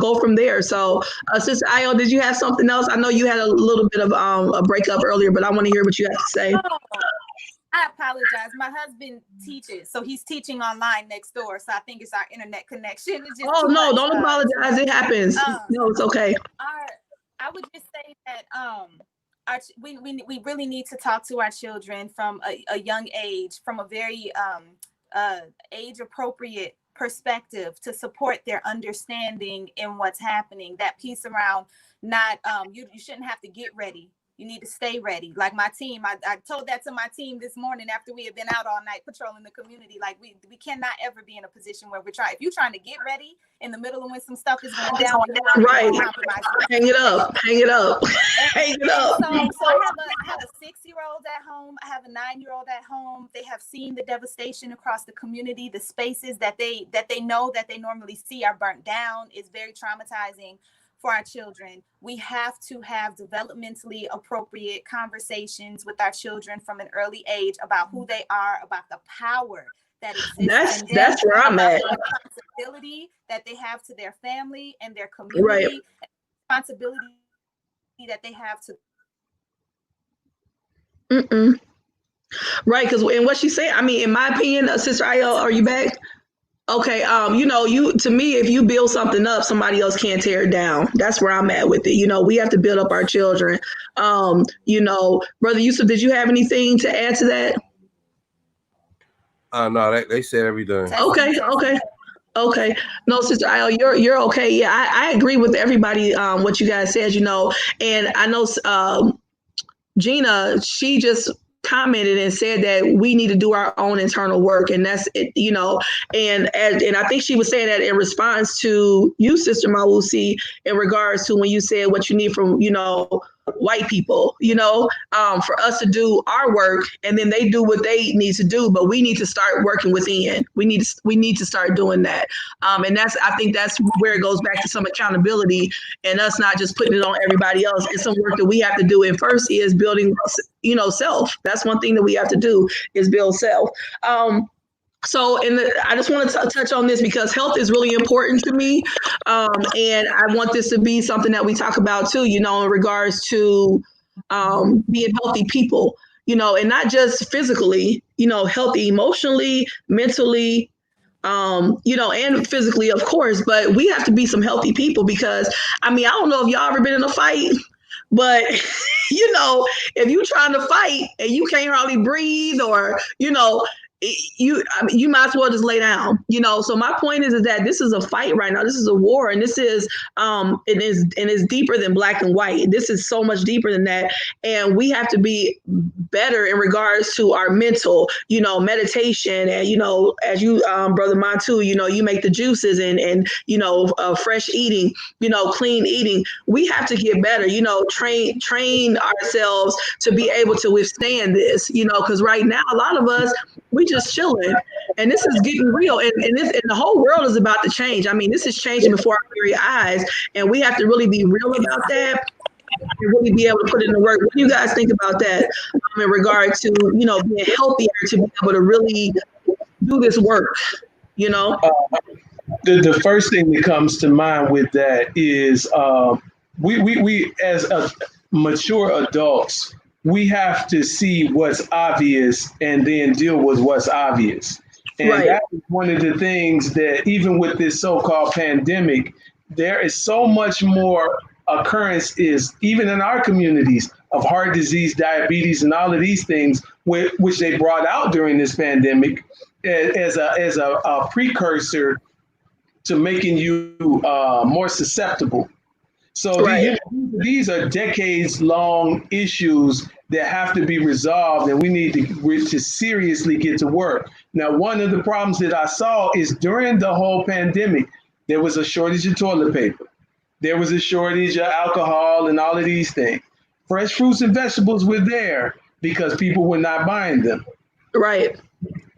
Speaker 1: go from there. So, Sister Io, did you have something else? I know you had a little bit of a breakup earlier, but I want to hear what you have to say.
Speaker 5: I apologize. My husband teaches, so he's teaching online next door. So I think it's our internet connection. It's just
Speaker 1: Oh no, don't apologize. It happens. No, it's okay.
Speaker 5: I would just say that we really need to talk to our children from a young age, from a very age appropriate perspective, to support their understanding in what's happening. That piece around not you shouldn't have to get ready. You need to stay ready. Like my team, I told that to my team this morning after we had been out all night patrolling the community. Like we cannot ever be in a position where if you're trying to get ready in the middle of when some stuff is going down,
Speaker 1: right? Hang it up, hang it up, hang it up.
Speaker 5: So I have a 6-year-old at home. I have a 9-year-old at home. They have seen the devastation across the community. The spaces that they know that they normally see are burnt down. It's very traumatizing for our children. We have to have developmentally appropriate conversations with our children from an early age about who they are, about the power that exists.
Speaker 1: That's where I'm at.
Speaker 5: The responsibility that they have to their family and their community,
Speaker 1: right.
Speaker 5: And the responsibility that they have to.
Speaker 1: Right, because in what she's saying, I mean, in my opinion, Sister Ayo, are you back? Okay, to me, if you build something up, somebody else can't tear it down. That's where I'm at with it. We have to build up our children. Brother Yusuf, did you have anything to add to that?
Speaker 2: No, they said everything.
Speaker 1: Okay. No, Sister Ayo, you're okay. Yeah, I agree with everybody. What you guys said, and I know Gina, she just commented and said that we need to do our own internal work, and that's it, and I think she was saying that in response to you, Sister Mawusi, in regards to when you said what you need from white people, for us to do our work, and then they do what they need to do, but we need to start working within. We need to start doing that, and I think that's where it goes back to some accountability and us not just putting it on everybody else. It's some work that we have to do, and first is building self. That's one thing that we have to do, is build self. So I just want to touch on this because health is really important to me. And I want this to be something that we talk about too, in regards to being healthy people, and not just physically, healthy emotionally, mentally, and physically, of course, but we have to be some healthy people because, I don't know if y'all ever been in a fight, but, if you're trying to fight and you can't hardly breathe or, you might as well just lay down, So my point is that this is a fight right now. This is a war, and this is it is deeper than black and white. This is so much deeper than that, and we have to be better in regards to our mental, meditation, and as you, Brother Montu, you make the juices and fresh eating, clean eating. We have to get better, train ourselves to be able to withstand this, because right now a lot of us, we just chilling, and this is getting real, and the whole world is about to change. This is changing before our very eyes, and we have to really be real about that and really be able to put in the work. What do you guys think about that in regard to being healthier to be able to really do this work?
Speaker 3: The first thing that comes to mind with that is we as mature adults, we have to see what's obvious and then deal with what's obvious. And
Speaker 1: right.
Speaker 3: That is one of the things that even with this so-called pandemic, there is so much more occurrence is even in our communities of heart disease, diabetes, and all of these things, which they brought out during this pandemic as a precursor to making you more susceptible. So
Speaker 1: right.
Speaker 3: these are decades-long issues that have to be resolved, and we need to seriously get to work. Now, one of the problems that I saw is during the whole pandemic, there was a shortage of toilet paper. There was a shortage of alcohol and all of these things. Fresh fruits and vegetables were there because people were not buying them.
Speaker 1: Right.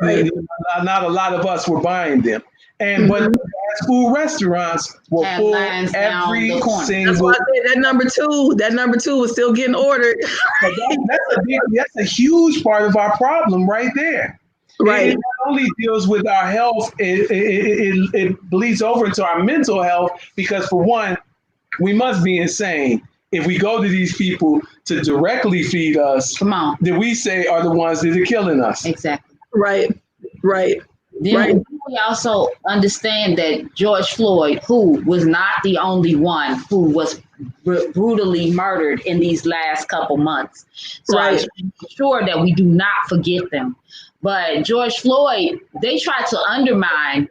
Speaker 3: Not a lot of us were buying them. And but fast food restaurants will pull every single.
Speaker 1: That's why I said that number two was still getting ordered.
Speaker 3: That's a huge part of our problem right there.
Speaker 1: Right.
Speaker 3: It not only deals with our health, it bleeds over into our mental health because, for one, we must be insane if we go to these people to directly feed us,
Speaker 4: Come on.
Speaker 3: that we say are the ones that are killing us.
Speaker 4: Exactly.
Speaker 1: Right.
Speaker 4: Then
Speaker 1: Right.
Speaker 4: we also understand that George Floyd, who was not the only one who was brutally murdered in these last couple months. So I
Speaker 1: Right.
Speaker 4: should make sure that we do not forget them. But George Floyd, they tried to undermine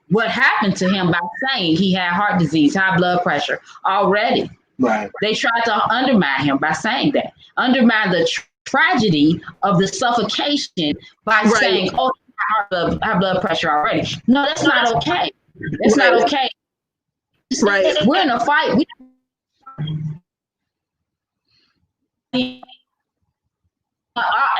Speaker 4: what happened to him by saying he had heart disease, high blood pressure already.
Speaker 3: Right.
Speaker 4: They tried to undermine him by saying that, undermine the tragedy of the suffocation by
Speaker 1: Right.
Speaker 4: saying, oh, high blood pressure already. No, that's not okay. That's not okay.
Speaker 1: Right.
Speaker 4: We're in a fight. We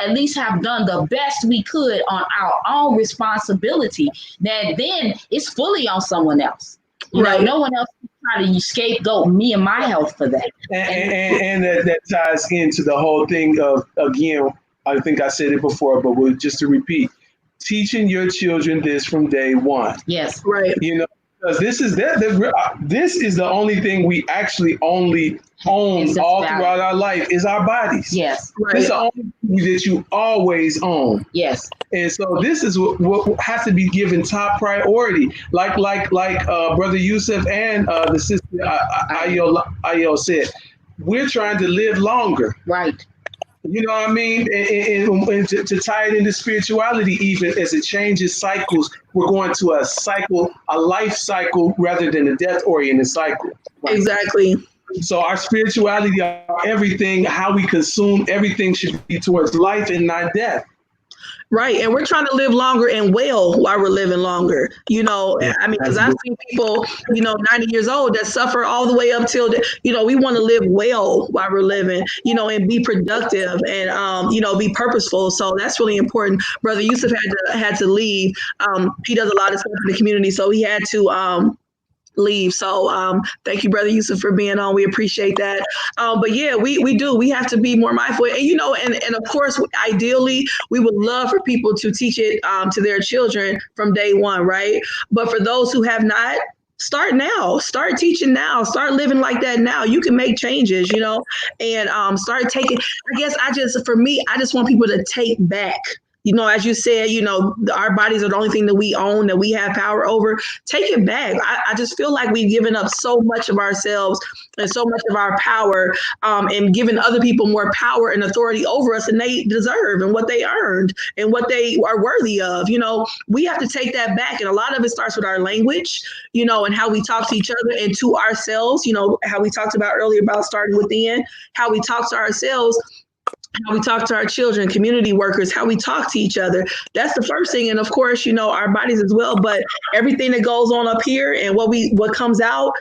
Speaker 4: at least have done the best we could on our own responsibility. That then it's fully on someone else. You know, no one else can try to scapegoat me and my health for that.
Speaker 3: And that ties into the whole thing of, again, I think I said it before, but just to repeat, teaching your children this from day one.
Speaker 4: Yes.
Speaker 1: Right.
Speaker 3: You know, because this is the only thing we actually only own all throughout our life is our bodies.
Speaker 4: Yes.
Speaker 1: Right.
Speaker 3: This is the only thing that you always own.
Speaker 4: Yes.
Speaker 3: And so this is what has to be given top priority. Like Brother Yusuf and the sister Ayo said, we're trying to live longer.
Speaker 4: Right.
Speaker 3: You know what I mean? And to tie it into spirituality, even as it changes cycles, we're going to a life cycle rather than a death-oriented cycle.
Speaker 1: Right? Exactly.
Speaker 3: So our spirituality, everything, how we consume everything should be towards life and not death.
Speaker 1: Right. And we're trying to live longer and well while we're living longer. You know, I mean, because I've seen people, 90 years old that suffer all the way up till, we want to live well while we're living, and be productive and, be purposeful. So that's really important. Brother Yusuf had to leave. He does a lot of stuff in the community. So he had to leave. So thank you, Brother Yusuf, for being on. We appreciate that. But yeah, we do. We have to be more mindful. And, and of course, ideally, we would love for people to teach it to their children from day one, right? But for those who have not, start now. Start teaching now. Start living like that now. You can make changes, and start taking. I just want people to take back. As you said, our bodies are the only thing that we own, that we have power over. Take it back. I just feel like we've given up so much of ourselves and so much of our power and given other people more power and authority over us than they deserve and what they earned and what they are worthy of. We have to take that back. And a lot of it starts with our language, and how we talk to each other and to ourselves, how we talked about earlier about starting within, how we talk to ourselves, how we talk to our children, community workers, how we talk to each other. That's the first thing. And of course, our bodies as well, but everything that goes on up here and what comes out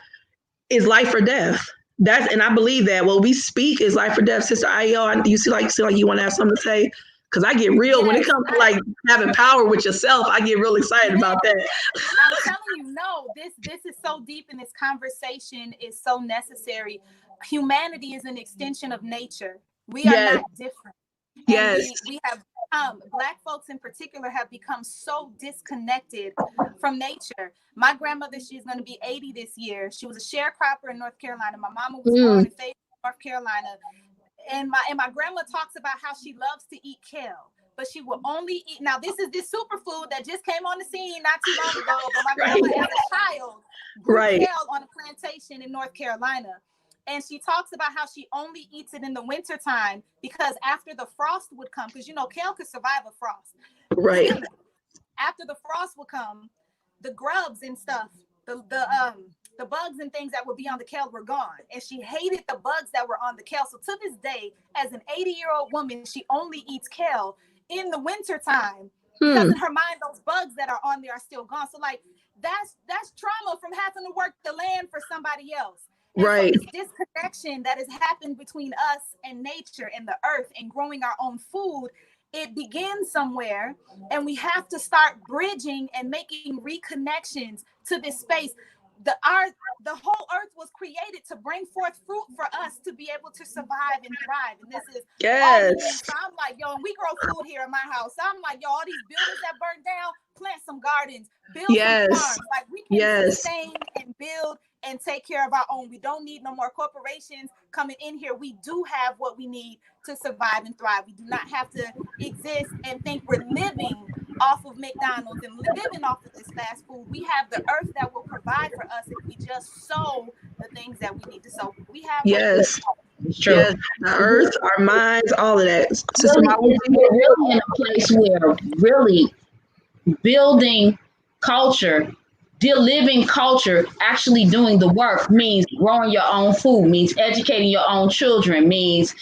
Speaker 1: is life or death. And I believe that what we speak is life or death. Sister Ayo, you see like you want to have something to say? Because I get real when it comes to like having power with yourself. I get real excited about that.
Speaker 5: I'm telling you, no, this is so deep, and this conversation is so necessary. Humanity is an extension of nature. We are not different.
Speaker 1: Yes.
Speaker 5: We have Black folks in particular have become so disconnected from nature. My grandmother, she's going to be 80 this year. She was a sharecropper in North Carolina. My mama was born in Fayetteville, North Carolina. And my grandma talks about how she loves to eat kale, but she will only eat. Now, this is this superfood that just came on the scene not too long ago. But my grandma, as a child, grew kale on a plantation in North Carolina. And she talks about how she only eats it in the wintertime because after the frost would come, because kale could survive a frost.
Speaker 1: Right.
Speaker 5: After the frost would come, the grubs and stuff, the bugs and things that would be on the kale were gone. And she hated the bugs that were on the kale. So to this day, as an 80-year-old woman, she only eats kale in the wintertime because in her mind, those bugs that are on there are still gone. So like that's trauma from having to work the land for somebody else. And
Speaker 1: right.
Speaker 5: So this disconnection that has happened between us and nature and the earth and growing our own food, it begins somewhere, and we have to start bridging and making reconnections to this space. The whole earth was created to bring forth fruit for us to be able to survive and thrive. And this is so I'm like, and we grow food here in my house. So I'm like, all these buildings that burned down, plant some gardens, build some farms. Like we can sustain and build and take care of our own. We don't need no more corporations coming in here. We do have what we need to survive and thrive. We do not have to exist and think we're living off of McDonald's and living off of this fast food. We have the earth that will provide for us if we just sow the things that we need to sow. We have
Speaker 1: Yes.
Speaker 4: It's true.
Speaker 1: Yes, the earth, our minds, all of that. Sister
Speaker 4: We're really in a place where really building culture, living culture, actually doing the work means growing your own food, means educating your own children, means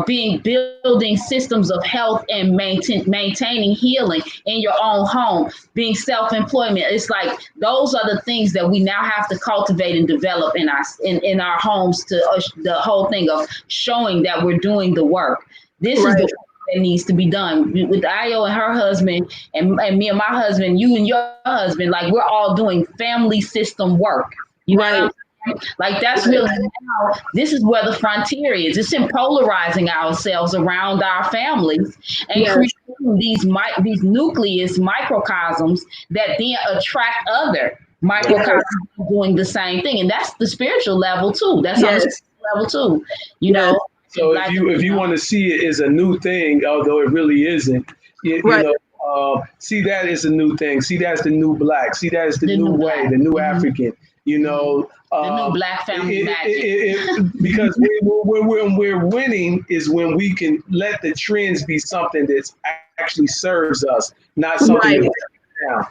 Speaker 4: building systems of health and maintaining healing in your own home, being self-employment. It's like those are the things that we now have to cultivate and develop in our homes, to the whole thing of showing that we're doing the work. This is the work that needs to be done with Ayo and her husband, and me and my husband, you and your husband. Like, we're all doing family system work. You know what I'm saying? Like, that's really now, this is where the frontier is. It's in polarizing ourselves around our families and creating these nucleus microcosms that then attract other microcosms doing the same thing. And that's the spiritual level too. That's on the spiritual level too, you know.
Speaker 3: So if you want to see it as a new thing, although it really isn't, you know, see that as a new thing. See that's the new black. See that as the new way, black. The new African. You know,
Speaker 4: the new black family magic.
Speaker 3: Because when we're winning is when we can let the trends be something that actually serves us, not something. That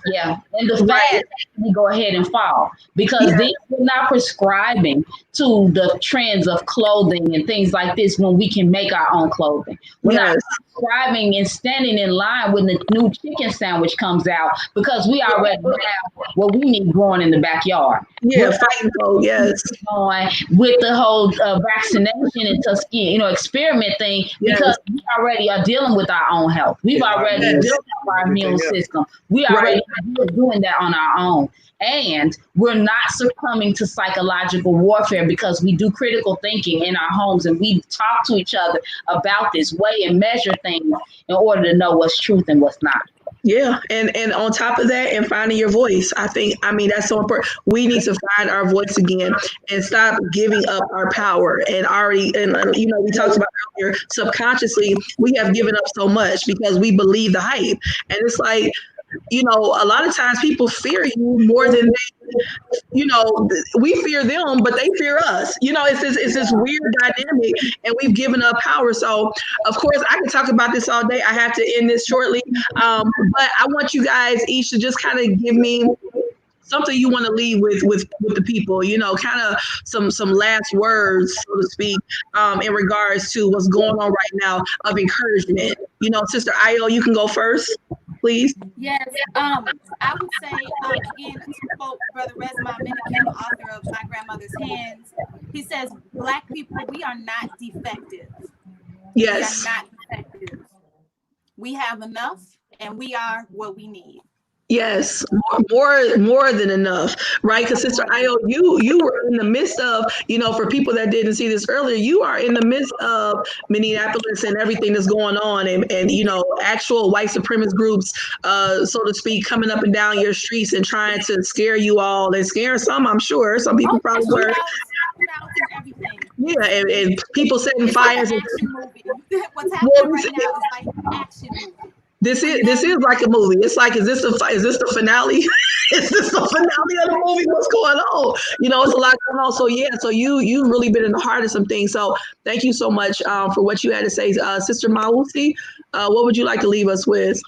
Speaker 4: yeah, and the fads actually go ahead and fall, because we're not prescribing to the trends of clothing and things like this when we can make our own clothing. We're not prescribing and standing in line when the new chicken sandwich comes out, because we already have what we need growing in the backyard.
Speaker 1: Yeah, fighting code,
Speaker 4: going with the whole vaccination and Tuskegee, experiment thing, because we already are dealing with our own health. We've already built up our immune system. We already are doing that on our own. And we're not succumbing to psychological warfare, because we do critical thinking in our homes, and we talk to each other about this, weigh and measure things in order to know what's truth and what's not.
Speaker 1: Yeah, and on top of that, and finding your voice, I mean that's so important. We need to find our voice again and stop giving up our power. And we talked about earlier, subconsciously we have given up so much because we believe the hype, and it's like, a lot of times people fear you more than we fear them, but they fear us. It's this weird dynamic, and we've given up power. So, of course, I can talk about this all day. I have to end this shortly, but I want you guys each to just kind of give me something you want to leave with the people, kind of some last words, so to speak, in regards to what's going on right now of encouragement. Sister Ayo, you can go first, please.
Speaker 5: Yes, I would say, again, to quote Brother Resma Minikin, author of My Grandmother's Hands, he says, Black people, we are not defective.
Speaker 1: Yes.
Speaker 5: We are not defective. We have enough, and we are what we need.
Speaker 1: Yes, more than enough, right? Because Sister Ayo, you were in the midst of, for people that didn't see this earlier, you are in the midst of Minneapolis and everything that's going on, and actual white supremacist groups, so to speak, coming up and down your streets and trying to scare you all, and scaring some, I'm sure. Some people probably were. Yeah, and people setting fires.
Speaker 5: Like what's happening right now is like an action movie.
Speaker 1: This is like a movie. It's like, is this the finale? Is this the finale of the movie? What's going on? It's a lot going on. So you've really been in the heart of some things. So thank you so much for what you had to say, Sister Mawusi. What would you like to leave us with?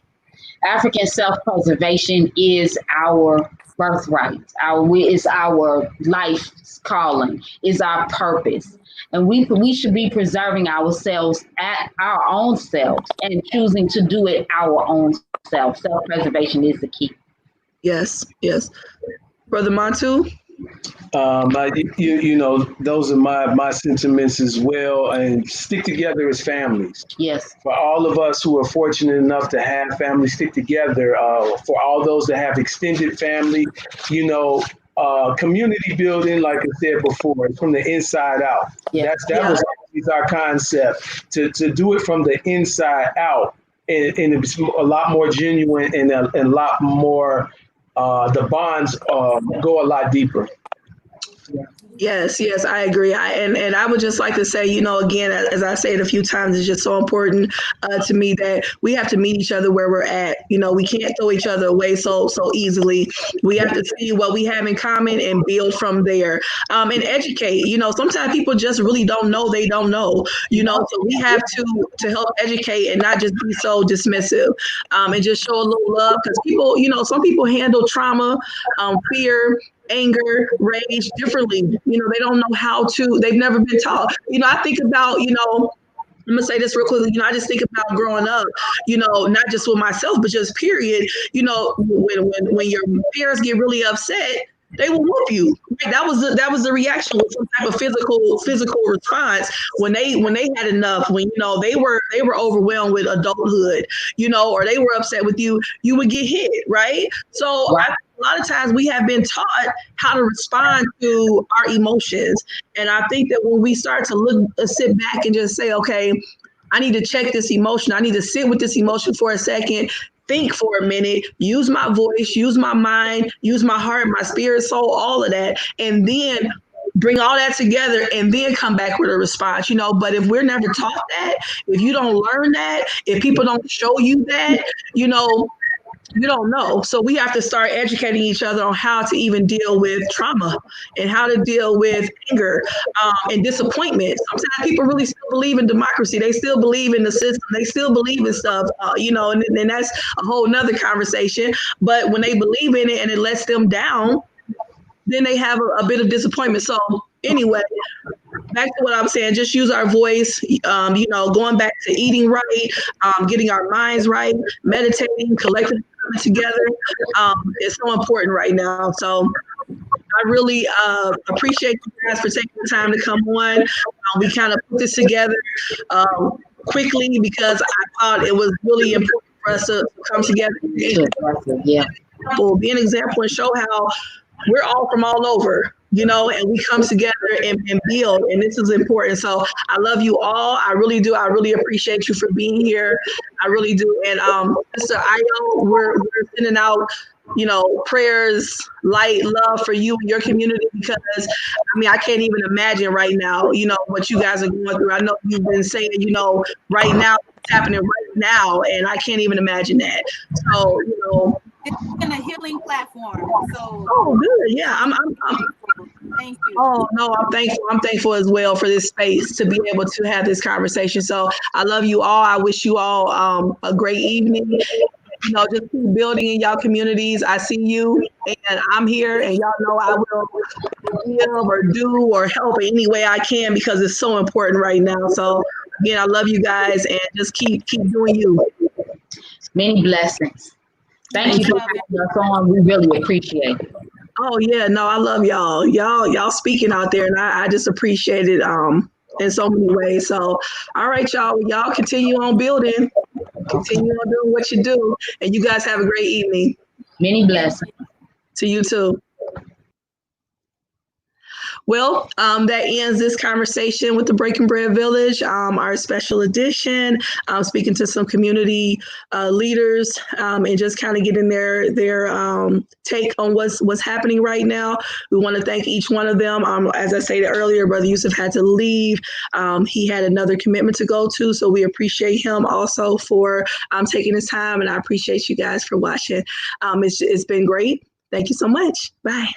Speaker 4: African self-preservation is our birthright. It's our life calling. Is our purpose. And we should be preserving ourselves at our own selves and choosing to do it our own self. Self-preservation is the key.
Speaker 1: Yes. Brother Montu?
Speaker 3: Those are my sentiments as well. And stick together as families.
Speaker 4: Yes.
Speaker 3: For all of us who are fortunate enough to have families, stick together. For all those that have extended family, community building, like I said before, from the inside out.
Speaker 4: Yeah.
Speaker 3: That was always our concept, to do it from the inside out, and it's a lot more genuine and a lot more. The bonds go a lot deeper.
Speaker 1: Yes, I agree. And I would just like to say, again, as I say it a few times, it's just so important to me that we have to meet each other where we're at. We can't throw each other away so easily. We have to see what we have in common and build from there. And educate. Sometimes people just really don't know they don't know. So we have to help educate and not just be so dismissive, and just show a little love, because people, some people handle trauma, fear, anger, rage differently. They don't know how to, they've never been taught. I think about, I'm gonna say this real quickly. I just think about growing up, not just with myself, but just period. When your parents get really upset, they will whoop you. Right? That was the reaction, with some type of physical response when they had enough. When they were overwhelmed with adulthood, or they were upset with you, you would get hit, right? So a lot of times we have been taught how to respond to our emotions, and I think that when we start to sit back and just say, okay, I need to check this emotion. I need to sit with this emotion for a second. Think for a minute, use my voice, use my mind, use my heart, my spirit, soul, all of that, and then bring all that together and then come back with a response, But if we're never taught that, if you don't learn that, if people don't show you that, you don't know. So we have to start educating each other on how to even deal with trauma and how to deal with anger, and disappointment. Sometimes people really still believe in democracy. They still believe in the system. They still believe in stuff, and that's a whole nother conversation. But when they believe in it and it lets them down, then they have a bit of disappointment. So anyway, back to what I'm saying, just use our voice, going back to eating right, getting our minds right, meditating, collecting together, is so important right now. So I really appreciate you guys for taking the time to come on. We kind of put this together quickly because I thought it was really important for us to come together. Be an example and show how we're all from all over, and we come together and build, and this is important. So I love you all. I really do. I really appreciate you for being here. I really do. And Mr. Ayo, we're sending out, prayers, light, love for you and your community, because I can't even imagine right now, what you guys are going through. I know you've been saying, right now, it's happening right now, and I can't even imagine that. So,
Speaker 5: it's been a healing platform. So
Speaker 1: good. Yeah, I'm
Speaker 5: thank you.
Speaker 1: Oh no, I'm thankful. I'm thankful as well for this space to be able to have this conversation. So I love you all. I wish you all a great evening. Just keep building in y'all communities. I see you, and I'm here, and y'all know I will give or do or help in any way I can, because it's so important right now. So again, I love you guys, and just keep doing you.
Speaker 4: Many blessings. Thank you for having us on. We really appreciate it.
Speaker 1: Oh yeah, no, I love y'all. Y'all speaking out there, and I just appreciate it in so many ways. So, all right, y'all continue on building, continue on doing what you do, and you guys have a great evening.
Speaker 4: Many blessings
Speaker 1: to you too. Well, that ends this conversation with the Breaking Bread Village, our special edition, speaking to some community leaders, and just kind of getting their take on what's happening right now. We want to thank each one of them. As I stated earlier, Brother Yusuf had to leave. He had another commitment to go to, so we appreciate him also for taking his time, and I appreciate you guys for watching. It's been great. Thank you so much. Bye.